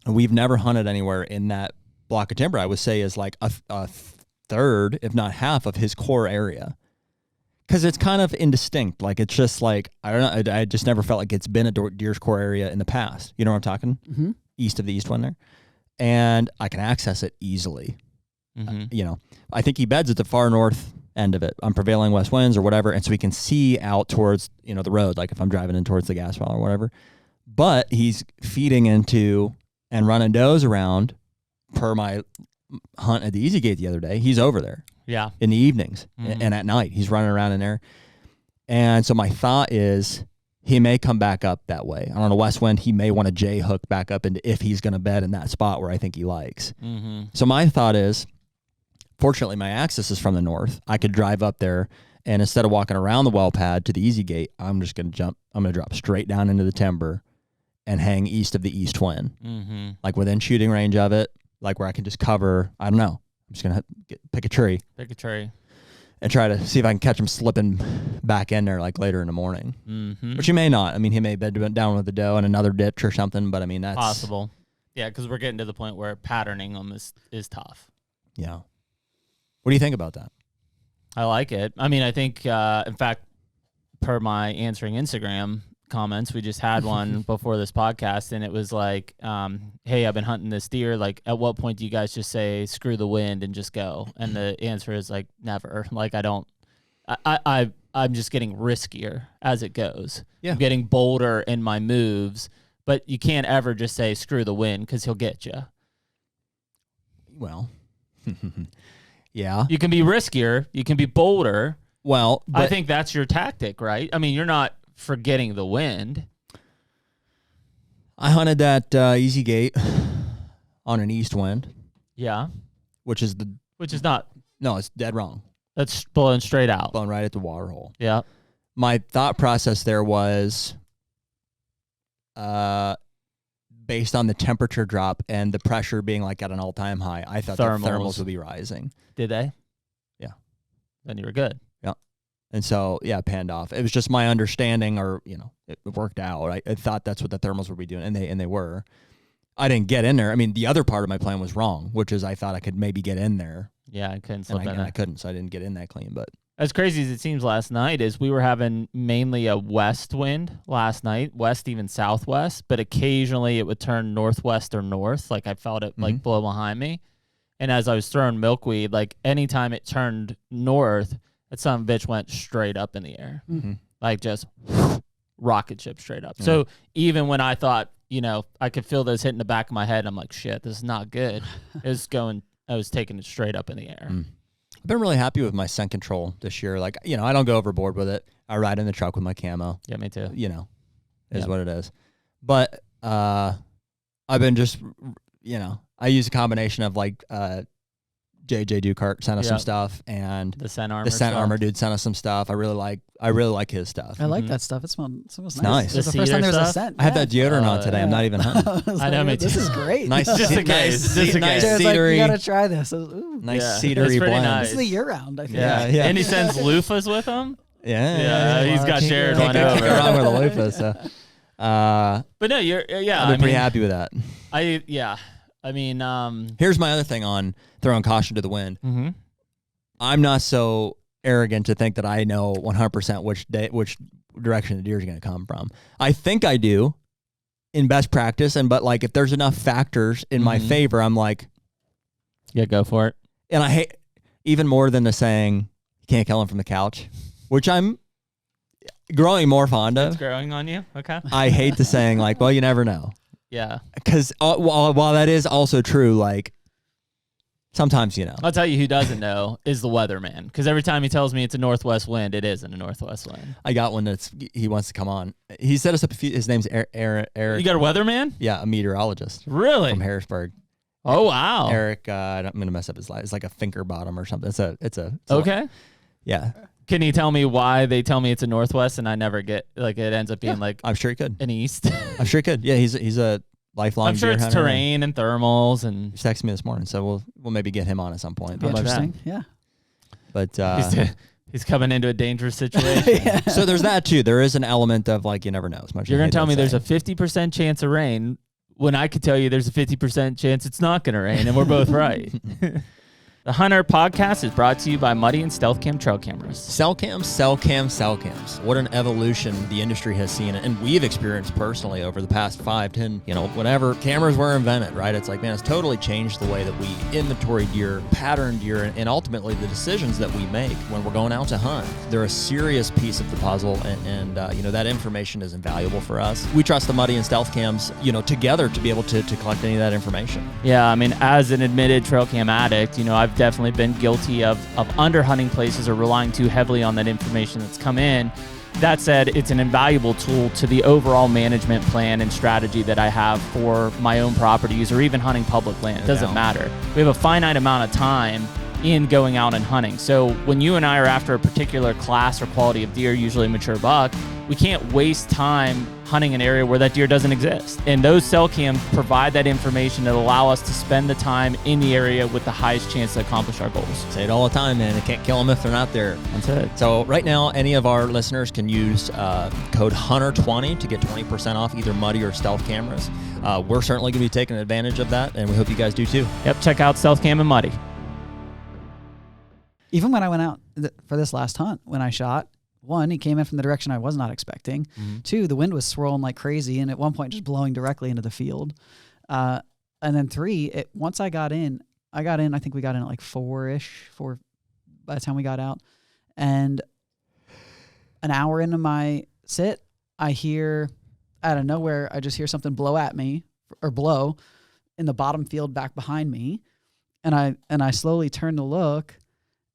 and we've never hunted anywhere in that block of timber. I would say is like a third, if not half, of his core area. Because it's kind of indistinct. Like, it's just like, I don't know, I just never felt like it's been a deer's core area in the past. You know what I'm talking? Mm-hmm. East of the east one there. And I can access it easily. Mm-hmm. I think he beds at the far north end of it on prevailing west winds or whatever. And so we can see out towards, the road, like if I'm driving in towards the gas well or whatever. But he's feeding into and running does around per my hunt at the Easy Gate the other day. He's over there. Yeah. In the evenings and at night. He's running around in there. And so my thought is he may come back up that way. On a west wind, he may want to J-hook back up into if he's going to bed in that spot where I think he likes. Mm-hmm. So my thought is, fortunately, my access is from the north. I could drive up there, and instead of walking around the well pad to the Easy Gate, I'm just going to jump. I'm going to drop straight down into the timber and hang east of the east twin. Like within shooting range of it, like where I can just cover, I don't know. I'm just going to pick a tree. And try to see if I can catch him slipping back in there like later in the morning. Mm-hmm. Which he may not. I mean, he may bed down with the doe in another ditch or something, but I mean, that's... possible. Yeah, because we're getting to the point where patterning them is tough. Yeah. What do you think about that? I like it. I mean, I think, in fact, per my answering Instagram comments, we just had one before this podcast, and it was like, hey, I've been hunting this deer. Like, at what point do you guys just say screw the wind and just go? And the answer is like, never. Like, I'm just getting riskier as it goes. Yeah. I'm getting bolder in my moves, but you can't ever just say screw the wind because he'll get you. Well, yeah. You can be riskier, you can be bolder, Well, I think that's your tactic, right? I mean, you're not forgetting the wind. I hunted that easy gate on an east wind. Yeah. Which is not. No, it's dead wrong. That's blowing straight out. Blowing right at the water hole. Yeah. My thought process there was based on the temperature drop and the pressure being like at an all-time high, I thought the thermals would be rising. Did they? Yeah. Then you were good. Yeah. And so, yeah, it panned off. It was just my understanding, or, it worked out. I thought that's what the thermals would be doing, and they were. I didn't get in there. I mean, the other part of my plan was wrong, which is I thought I could maybe get in there. Yeah, I couldn't slip in and I couldn't, so I didn't get in that clean. But as crazy as it seems last night is we were having mainly a west wind last night, west, even southwest, but occasionally it would turn northwest or north. Like I felt it like blow behind me. And as I was throwing milkweed, like anytime it turned north, that son of a bitch went straight up in the air. Like just rocket ship straight up. So even when I thought, I could feel those hitting the back of my head, I'm like, shit, this is not good. I was taking it straight up in the air. I've been really happy with my scent control this year. Like, I don't go overboard with it. I ride in the truck with my camo. Yeah, me too. Is what it is. But I've been just, I use a combination of like JJ Dukart sent us some stuff, and the scent armor dude sent us some stuff. I really like his stuff. I like that stuff. It smells nice. Nice. It's the first time there was a scent. I have that deodorant on today. I'm not even hunting. I know, me too. This is great. Nice, just a case. Just a case. Jared's like, you gotta try this. Nice cedery blend. Nice. This is the year round. I think. Yeah. And he sends loofahs with him. Yeah. He's got Jared one Can't over. go wrong with a loofah. So. But no, you're I've been pretty happy with that. I mean, here's my other thing on throwing caution to the wind. I'm not so arrogant to think that I know 100% which direction the deer is going to come from. I think I do in best practice, but like if there's enough factors in my favor, I'm like, yeah, go for it. And I hate even more than the saying, "You can't kill him from the couch," which I'm growing more fond of. It's growing on you. Okay. I hate the saying like, "Well, you never know." Yeah. Because while that is also true, like sometimes I'll tell you who doesn't know is the weatherman. Because every time he tells me it's a northwest wind, it isn't a northwest wind. I got one he wants to come on. He set us up his name's Eric. You got a weatherman? Yeah, a meteorologist. Really? From Harrisburg. Oh wow. Eric, I'm gonna mess up his life. It's like a Finkerbottom or something. It's okay. Yeah. Can you tell me why they tell me it's a northwest and I never get like it ends up being like I'm sure he could. An east? I'm sure he could. Yeah, he's a lifelong. I'm sure deer it's hunter terrain and thermals and. He texted me this morning, so we'll maybe get him on at some point. Interesting. Yeah. But he's coming into a dangerous situation. So there's that too. There is an element of like you never know. As much You're gonna tell me there's a 50% chance of rain when I could tell you there's a 50% chance it's not gonna rain, and we're both right. The HUNTR Podcast is brought to you by Muddy and Stealth Cam trail cameras. Cell cams. What an evolution the industry has seen, and we've experienced personally over the past 5, 10, whenever cameras were invented, right? It's like, man, it's totally changed the way that we inventory deer, pattern deer, and ultimately the decisions that we make when we're going out to hunt. They're a serious piece of the puzzle, and that information is invaluable for us. We trust the Muddy and Stealth cams, together to be able to collect any of that information. Yeah, I mean, as an admitted trail cam addict, I've definitely been guilty of underhunting places or relying too heavily on that information that's come in. That said, it's an invaluable tool to the overall management plan and strategy that I have for my own properties or even hunting public land. It doesn't matter. We have a finite amount of time in going out and hunting. So when you and I are after a particular class or quality of deer, usually a mature buck, we can't waste time hunting an area where that deer doesn't exist. And those cell cams provide that information that allow us to spend the time in the area with the highest chance to accomplish our goals. Say it all the time, man. They can't kill them if they're not there. That's it. So right now, any of our listeners can use code HUNTR20 to get 20% off either Muddy or Stealth cameras. We're certainly going to be taking advantage of that, and we hope you guys do too. Yep, check out Stealth Cam and Muddy. Even when I went out for this last hunt, when I shot, 1, he came in from the direction I was not expecting. 2, the wind was swirling like crazy, and at one point just blowing directly into the field. And then 3, once I got in, I think we got in at like 4 by the time we got out. And an hour into my sit, I hear out of nowhere, I just hear something blow at me or blow in the bottom field back behind me. And I slowly turn to look,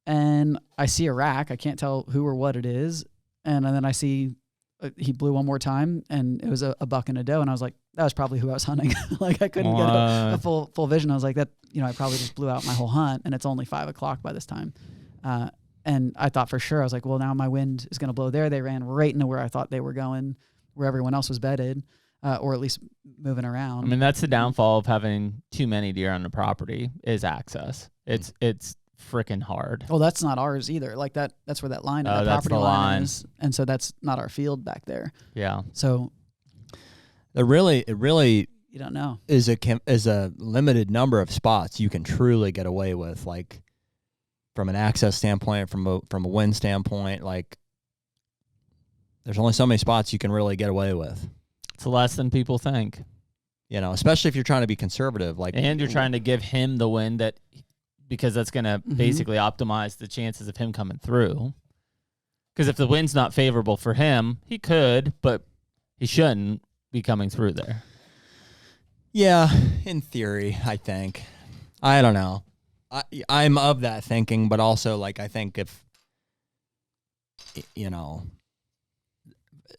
and I see a rack. I can't tell who or what it is. And then I see he blew one more time, and it was a buck and a doe. And I was like, that was probably who I was hunting. Like I couldn't get a full vision. I was like, that, I probably just blew out my whole hunt, and it's only 5 o'clock by this time. And I thought for sure, I was like, well, now my wind is going to blow there. They ran right into where I thought they were going, where everyone else was bedded, or at least moving around. I mean, that's the downfall of having too many deer on the property is access. It's freaking hard. Well, that's not ours either. Like that's where that line, that that's property the line is. And so that's not our field back there. Yeah. So it really you don't know. Is a limited number of spots you can truly get away with, like from an access standpoint, from a wind standpoint. Like there's only so many spots you can really get away with. It's less than people think. Especially if you're trying to be conservative, and you're trying to give him the wind because that's going to basically optimize the chances of him coming through. Because if the wind's not favorable for him, he could, but he shouldn't be coming through there. Yeah, in theory, I think. I don't know. I'm of that thinking, but also, like, I think if,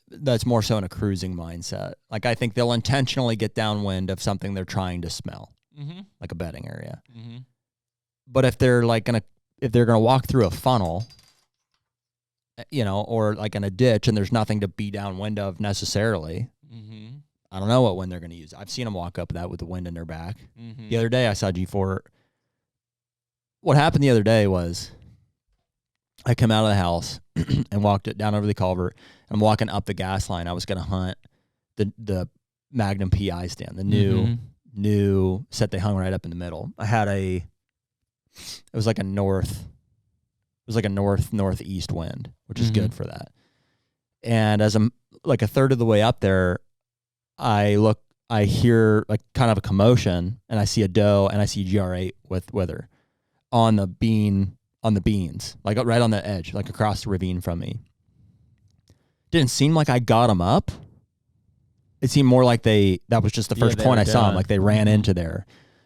that's more so in a cruising mindset. Like, I think they'll intentionally get downwind of something they're trying to smell, like a bedding area. Mm-hmm. But if they're gonna walk through a funnel, or like in a ditch, and there's nothing to be downwind of necessarily, I don't know what wind they're gonna use. I've seen them walk up that with the wind in their back. The other day I saw G4. What happened the other day was I come out of the house and walked it down over the culvert. I'm walking up the gas line. I was gonna hunt the Magnum PI stand, the new set they hung right up in the middle. I had it was like a northeast wind, which is good for that. And as I'm like a third of the way up there, I hear like kind of a commotion, and I see a doe, and I see GR8 with her on the beans, like right on the edge, like across the ravine from me. Didn't seem like I got them up. It seemed more like that was just the first point I saw them. Like they ran into there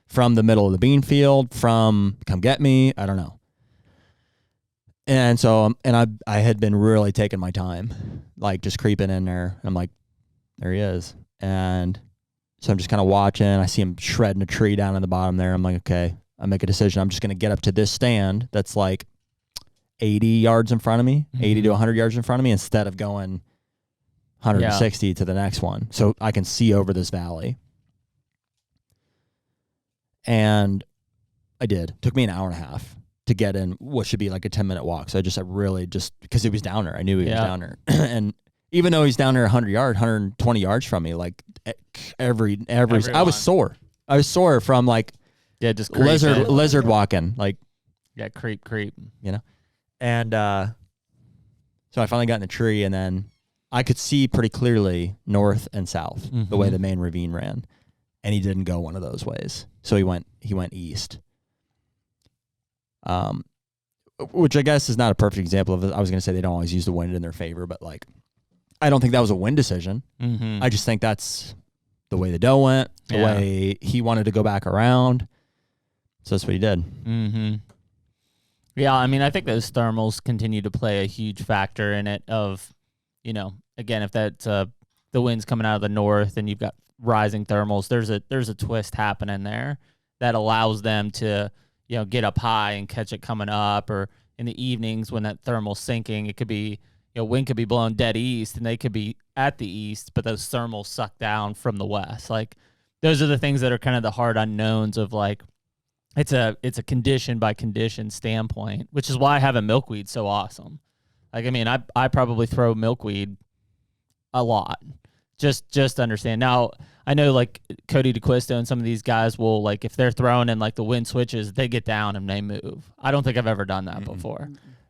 from the middle of the bean field, from come get me. I don't know. And so, I had been really taking my time, like just creeping in there. I'm like, there he is. And so I'm just kind of watching. I see him shredding a tree down in the bottom there. I'm like, okay, I make a decision. I'm just going to get up to this stand that's like 80 yards in front of me, 80 to 100 yards in front of me, instead of going 160 to the next one. So I can see over this valley. And I did. It took me an hour and a half to get in what should be like a 10-minute walk. So I really because he was down there. I knew he was down there. And even though he's down there 120 yards from me, like every I was sore. I was sore from like just lizard walking, like creep, And so I finally got in the tree, and then I could see pretty clearly north and south the way the main ravine ran, and he didn't go one of those ways. So he went east. Which I guess is not a perfect example of it. I was going to say they don't always use the wind in their favor, but like, I don't think that was a wind decision. I just think that's the way the doe went, the way he wanted to go back around. So that's what he did. Yeah, I mean, I think those thermals continue to play a huge factor in it of, again, if that's the wind's coming out of the north and you've got rising thermals, there's a twist happening there that allows them to, get up high and catch it coming up, or in the evenings when that thermal's sinking, it could be, wind could be blowing dead east and they could be at the east, but those thermals suck down from the west. Like, those are the things that are kind of the hard unknowns of like, it's a condition by condition standpoint, which is why having milkweed so awesome. Like, I mean, I probably throw milkweed a lot. Just understand. Now, I know like Cody DeQuisto and some of these guys will, like, if they're throwing and like the wind switches, they get down and they move. I don't think I've ever done that before.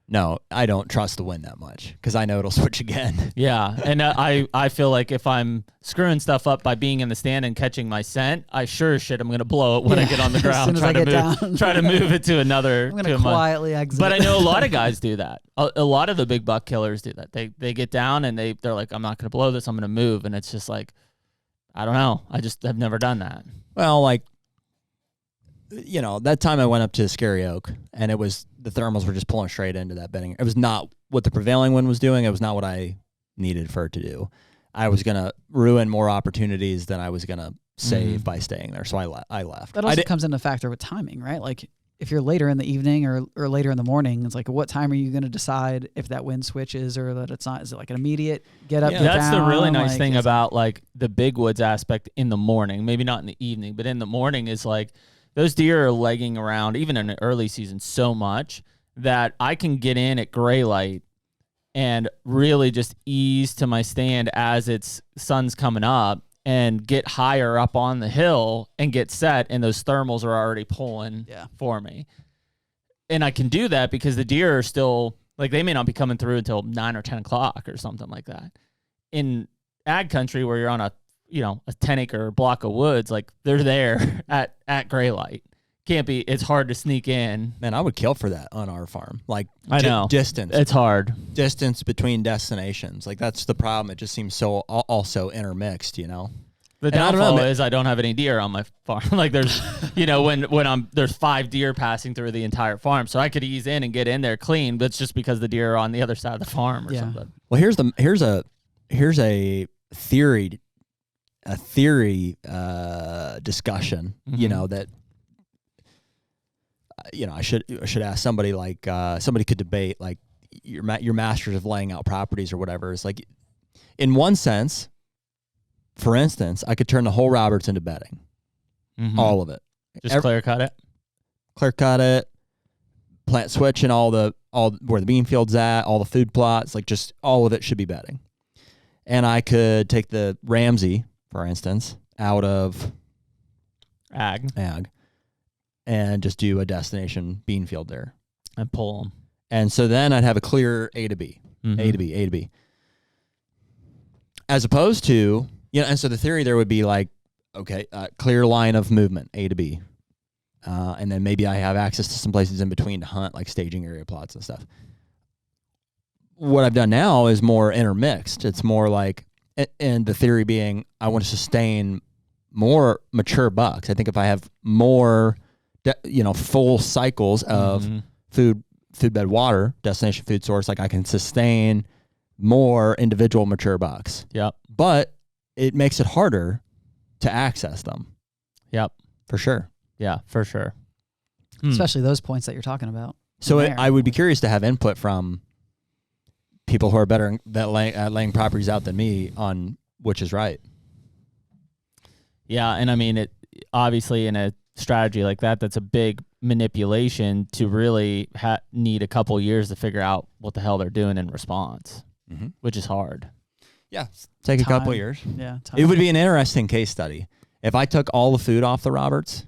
No, I don't trust the wind that much because I know it'll switch again. Yeah, and I feel like if I'm screwing stuff up by being in the stand and catching my scent, I sure as shit I'm going to blow it when I get on the ground. Try to move it to another. I'm going to quietly exit. But I know a lot of guys do that. A lot of the big buck killers do that. They get down and they're like, I'm not going to blow this. I'm going to move. And it's just like, I don't know. I just have never done that. Well, like, that time I went up to Scary Oak, and it was the thermals were just pulling straight into that bedding. It was not what the prevailing wind was doing. It was not what I needed for it to do. I was gonna ruin more opportunities than I was gonna save by staying there. So I left. That also comes into factor with timing, right? Like if you're later in the evening or later in the morning, it's like, what time are you going to decide if that wind switches or that it's not? Is it like an immediate get up? Yeah, get that's down? the really nice Like, thing about like the big woods aspect in the morning. Maybe not in the evening, but in the morning is like those deer are legging around even in the early season so much that I can get in at gray light and really just ease to my stand as it's sun's coming up and get higher up on the hill and get set, and those thermals are already pulling for me. And I can do that because the deer are still, like, they may not be coming through until 9 or 10 o'clock or something like that. In ag country where you're on a 10-acre block of woods, like, they're there at gray light. It's hard to sneak in. Man, I would kill for that on our farm. Like, I know. Distance. It's hard. Distance between destinations. Like, that's the problem. It just seems so also intermixed, The downfall is I don't have any deer on my farm. Like there's, when there's 5 deer passing through the entire farm. So I could ease in and get in there clean, but it's just because the deer are on the other side of the farm or something. Well, here's a theory discussion, that, I should ask somebody, like, somebody could debate, like, your masters of laying out properties or whatever. It's like, in one sense, for instance, I could turn the whole Roberts into bedding. All of it. Just clear cut it, plant switch and all where the bean field's at, all the food plots, like, just all of it should be bedding. And I could take the Ramsey, for instance, out of ag and just do a destination bean field there. And pull them. And so then I'd have a clear A to B, A to B, A to B. As opposed to, and so the theory there would be like, okay, clear line of movement, A to B. And then maybe I have access to some places in between to hunt, like staging area plots and stuff. What I've done now is more intermixed. It's more like, and the theory being, I want to sustain more mature bucks. I think if I have more, full cycles of food bed water, destination food source, like, I can sustain more individual mature bucks. Yep. But it makes it harder to access them. Yep. For sure. Yeah, for sure. Especially those points that you're talking about. So I would be curious to have input from people who are better at laying properties out than me on which is right. Yeah, and I mean, it obviously in a strategy like that, that's a big manipulation to really need a couple years to figure out what the hell they're doing in response, which is hard. Yeah, take a couple years. Yeah, it would be an interesting case study if I took all the food off the Roberts.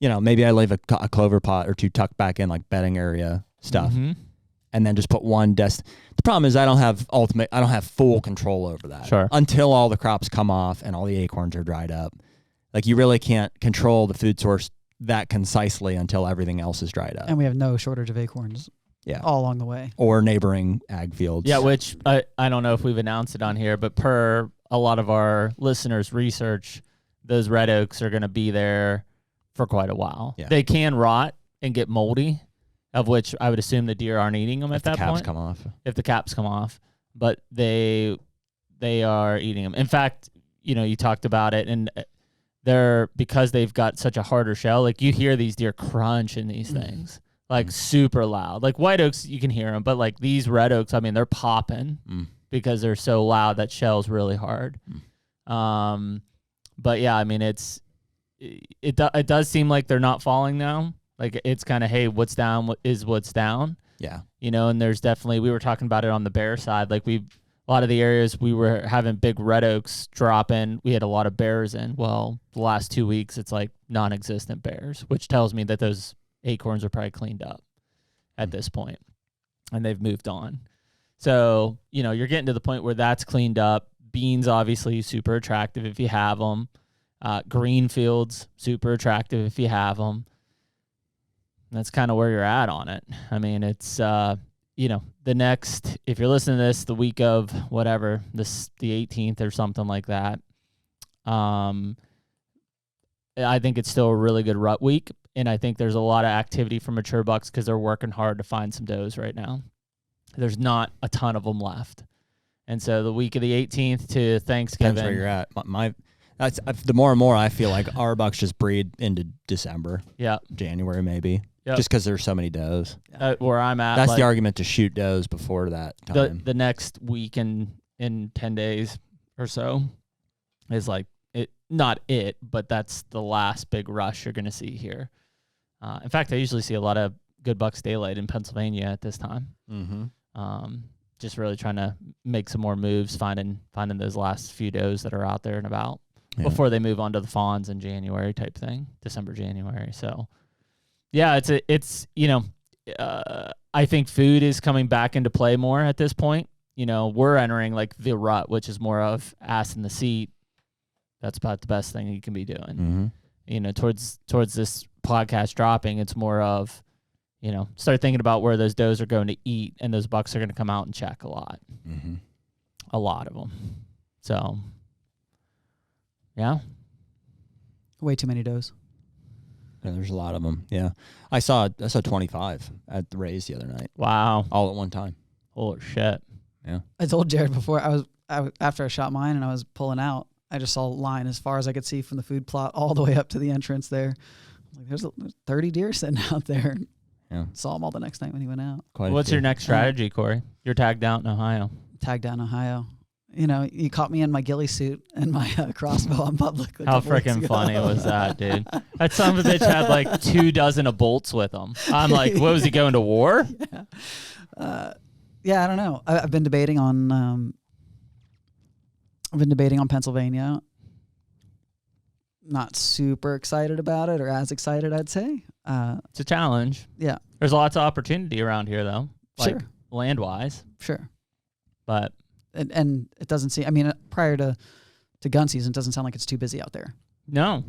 Maybe I leave a clover pot or two tucked back in, like, bedding area stuff, and then just put one The problem is I don't have full control over that. Sure. Until all the crops come off and all the acorns are dried up. Like, you really can't control the food source that concisely until everything else is dried up. And we have no shortage of acorns. Yeah. All along the way. Or neighboring ag fields. Yeah, which I don't know if we've announced it on here, but per a lot of our listeners' research, those red oaks are going to be there for quite a while. Yeah. They can rot and get moldy, of which I would assume the deer aren't eating them at that point. If the caps come off. But they are eating them. In fact, you talked about it, and because they've got such a harder shell, like, you hear these deer crunch in these things, like, super loud. Like, white oaks, you can hear them, but, like, these red oaks, I mean, they're popping because they're so loud. That shell's really hard. But yeah, I mean, it does seem like they're not falling now. Like, it's kind of, hey, what's down is what's down. Yeah. And there's definitely, we were talking about it on the bear side. Like, a lot of the areas we were having big red oaks drop in, we had a lot of bears in. Well, the last 2 weeks, it's like non-existent bears, which tells me that those acorns are probably cleaned up at this point, and they've moved on. So, you're getting to the point where that's cleaned up. Beans, obviously, super attractive if you have them. Green fields, super attractive if you have them. That's kind of where you're at on it. I mean, it's, the next, if you're listening to this the week of whatever, the 18th or something like that, I think it's still a really good rut week, and I think there's a lot of activity for mature bucks because they're working hard to find some does right now. There's not a ton of them left. And so the week of the 18th to Thanksgiving. Depends where you're at. That's the more and more I feel like our bucks just breed into December. Yeah. January maybe. Yep. Just because there's so many does. Where I'm at. That's the argument to shoot does before that time. The next week in 10 days or so is like but that's the last big rush you're going to see here. In fact, I usually see a lot of good bucks daylight in Pennsylvania at this time. Mm-hmm. Just really trying to make some more moves, finding those last few does that are out there and about before they move on to the fawns in January type thing, December, January. So, yeah, I think food is coming back into play more at this point. We're entering like the rut, which is more of ass in the seat. That's about the best thing you can be doing. Mm-hmm. Towards this podcast dropping, it's more of, start thinking about where those does are going to eat, and those bucks are going to come out and check a lot. Mm-hmm. A lot of them. So, yeah. Way too many does. Yeah, there's a lot of them. Yeah. I saw 25 at the Rays the other night. Wow. All at one time. Holy shit. Yeah. I told Jared before, after I shot mine and I was pulling out, I just saw a line as far as I could see from the food plot all the way up to the entrance there. Like, there's 30 deer sitting out there. Yeah. Saw them all the next night when he went out. What's your next strategy, Corey? You're tagged out in Ohio. Tagged down Ohio. You caught me in my ghillie suit and my crossbow on public. How freaking funny was that, dude? That son of a bitch had like 24 bolts with him. I'm like, what, was he going to war? Yeah, I don't know. I've been debating on Pennsylvania. Not super excited about it, or as excited, I'd say. It's a challenge. Yeah. There's lots of opportunity around here, though. Sure. Land-wise. Sure. But and it doesn't seem. I mean, prior to gun season, it doesn't sound like it's too busy out there. No,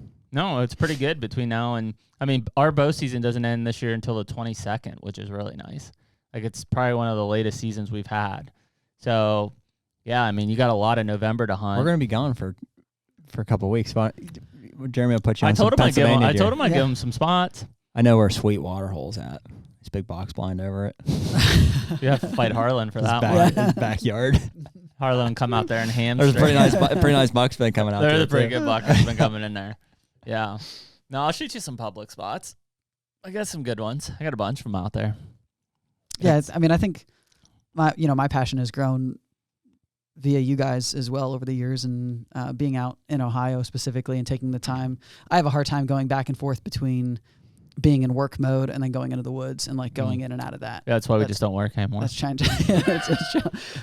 it's pretty good between now and. I mean, our bow season doesn't end this year until the 22nd, which is really nice. Like, it's probably one of the latest seasons we've had. So, yeah, I mean, you got a lot of November to hunt. We're gonna be gone for a couple of weeks. But Jeremy will put you on I told him I'd give him some spots. I know where Sweet Water Hole's at. It's big box blind over it. You have to fight Harlan for that one. His backyard. Harlan come out there and hamstring. There's pretty nice bucks been coming out there. There's a pretty good buck that's been coming in there. Yeah. No, I'll shoot you some public spots. I got some good ones. I got a bunch from out there. Yeah, I think my passion has grown via you guys as well over the years, and being out in Ohio specifically and taking the time. I have a hard time going back and forth between being in work mode and then going into the woods and like going in and out of that. Yeah, that's why we just don't work anymore. That's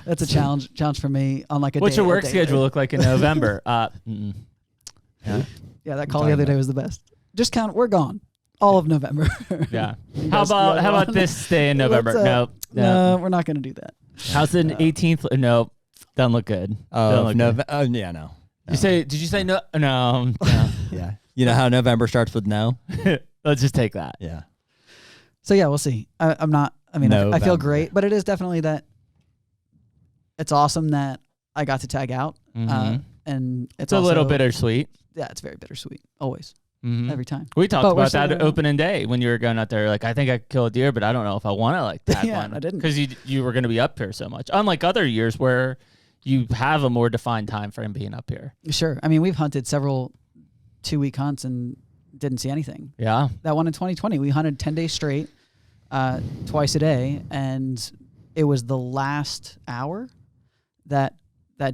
that's a challenge for me on like a What's day, your work schedule look like in November? Yeah, that call the other day was the best. Just count, we're gone. All of November. Yeah. How about this day in November? No, we're not going to do that. How's the 18th? No, doesn't look good. No. Did you say no? No. Yeah. You know how November starts with no? Let's just take that. Yeah. So yeah, we'll see. I feel great, but it is definitely that it's awesome that I got to tag out. Mm-hmm. And it's a little bittersweet. Yeah, it's very bittersweet. Always. Mm-hmm. Every time. We talked about that opening day when you were going out there. Like, I think I could kill a deer, but I don't know if I want to like tag one. I didn't. Because you were going to be up here so much. Unlike other years where you have a more defined time frame being up here. Sure. I mean, we've hunted several 2-week hunts and didn't see anything. Yeah. That one in 2020, we hunted 10 days straight, twice a day, and it was the last hour that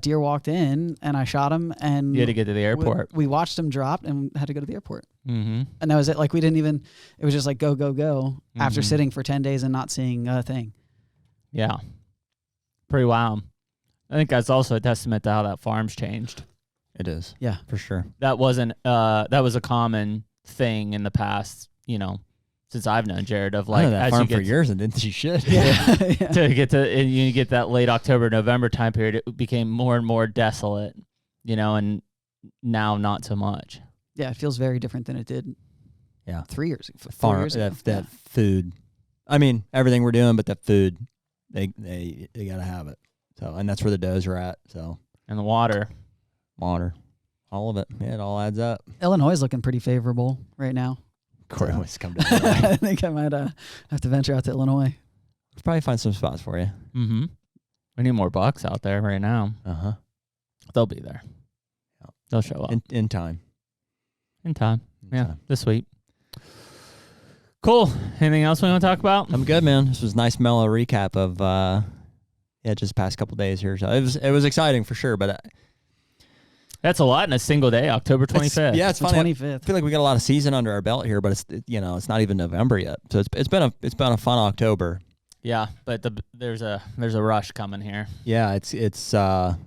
deer walked in, and I shot him, and you had to get to the airport. We watched him drop and had to go to the airport. Mm-hmm. And that was it. Like, we didn't even, it was just like go after sitting for 10 days and not seeing a thing. Yeah. Pretty wild. I think that's also a testament to how that farm's changed. It is. Yeah. For sure. That was a common thing in the past, since I've known Jared, of like, I know that as farm you get for years and didn't see shit. Yeah. To get to, and you get that late October, November time period, it became more and more desolate, and now not so much. Yeah, it feels very different than it did. Yeah, 3 years, 4 farm years ago. that food. I mean, everything we're doing, but that food, they gotta have it. So, and that's where the does are at. So, And the water. All of it. Yeah, it all adds up. Illinois is looking pretty favorable right now. Corey always come to I think I might have to venture out to Illinois. We'll probably find some spots for you. Mm-hmm. We need more bucks out there right now. Uh-huh. They'll be there. Yep. They'll show up. In time. In time. This week. Cool. Anything else we want to talk about? I'm good, man. This was a nice mellow recap of just past couple days here. So it was exciting for sure, but that's a lot in a single day, October 25th. It's funny. 25th. I feel like we got a lot of season under our belt here, but it's not even November yet. So it's been a fun October. Yeah, but there's a rush coming here. Yeah, it's there's a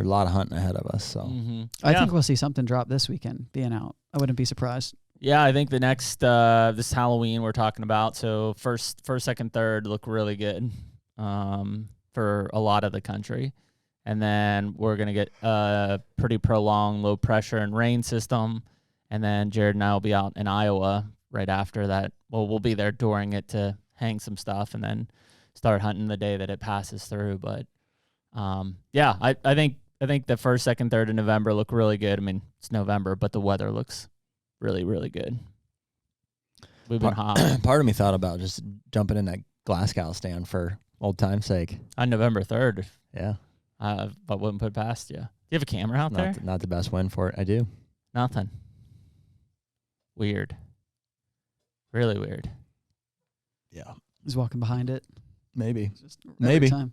lot of hunting ahead of us. So I think we'll see something drop this weekend being out. I wouldn't be surprised. Yeah, I think the next this Halloween we're talking about. So first, second, third look really good for a lot of the country, and then we're gonna get a pretty prolonged low pressure and rain system, and then Jared and I will be out in Iowa right after that. Well, we'll be there during it to hang some stuff, and then start hunting the day that it passes through. But I think the first, second, third of November look really good. I mean, it's November, but the weather looks really, really good. We've been hot. Part of me thought about just jumping in that Glasgow stand for old time's sake. On November 3rd. Yeah. But wouldn't put past you. Do you have a camera out there? Not the best win for it. I do. Nothing. Weird. Really weird. Yeah. He's walking behind it. Maybe. Every time.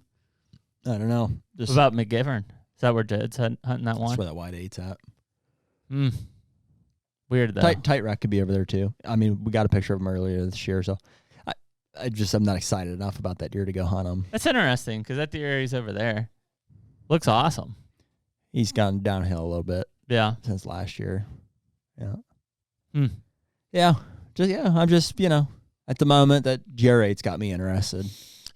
I don't know. What about McGivern? Is that where Jed's hunting that one? That's where that white 8's at. Weird though. Tight rack could be over there too. I mean, we got a picture of him earlier this year, so I'm not excited enough about that deer to go hunt him. That's interesting because that deer he's over there looks awesome. He's gone downhill a little bit. Yeah. Since last year. Yeah. Yeah. I'm just at the moment that GR8's got me interested.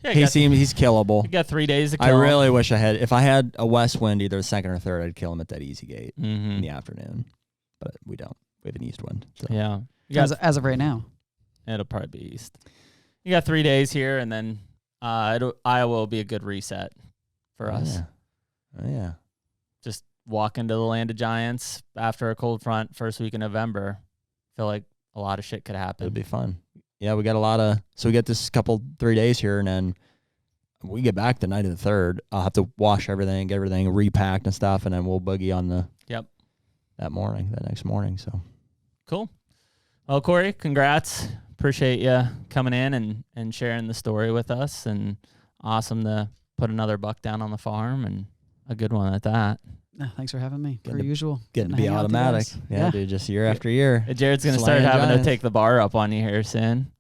Yeah, he's killable. You got 3 days to kill I him. really wish if I had a west wind, either the second or third, I'd kill him at that easy gate in the afternoon. But we don't. We have an east wind. So. Yeah. As of right now. It'll probably be east. You got 3 days here, and then Iowa will be a good reset for us. Yeah. Oh, yeah. Just walk into the land of giants after a cold front first week in November. Feel like a lot of shit could happen. It'll be fun. Yeah, we got so we get this 3 days here, and then we get back the night of the 3rd. I'll have to wash everything, get everything repacked and stuff, and then we'll boogie on that next morning. So cool. Well, Corey, congrats. Appreciate you coming in and sharing the story with us, and awesome to put another buck down on the farm, and a good one at that. Thanks for having me. Per usual. Getting to be automatic. Yeah, dude, just year after year. Jared's going to start having to take the bar up on you here soon.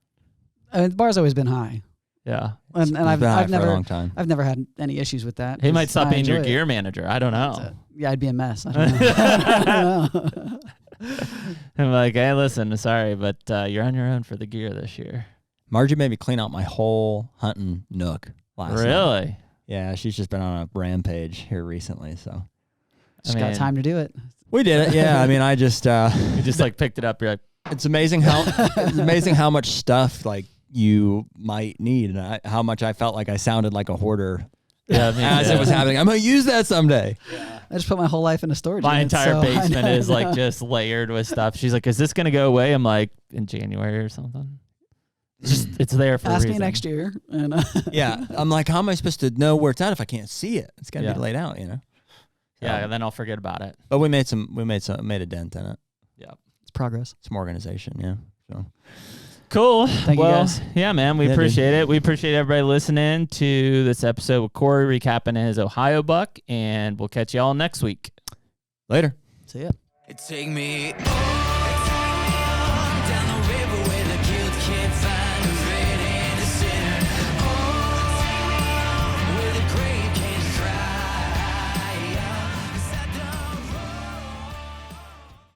I mean, the bar's always been high. Yeah. And I've never, for a long time. I've never had any issues with that. He might stop being your gear manager. I don't know. Yeah, I'd be a mess. I don't know. I'm like, hey, listen, sorry, but you're on your own for the gear this year. Margie made me clean out my whole hunting nook last night. Really? Yeah, she's just been on a rampage here recently, so. Just got time to do it. We did it, yeah. I mean, I just you just picked it up. You're like, it's amazing how much stuff you might need, and how much I felt like I sounded like a hoarder. Yeah, as it was happening. I'm gonna use that someday. Yeah. I just put my whole life in a storage. My unit, entire so basement is just layered with stuff. She's like, "Is this gonna go away?" I'm like, "In January or something." It's there for a reason. Ask me next year. And, yeah, I'm like, how am I supposed to know where it's at if I can't see it? It's gotta be laid out, Yeah, and then I'll forget about it. But we made a dent in it. Yeah, it's progress. Some organization, yeah. So cool. Thank you guys. Yeah, man, we appreciate it. We appreciate everybody listening to this episode with Corey recapping his Ohio buck, and we'll catch you all next week. Later. See ya. Take me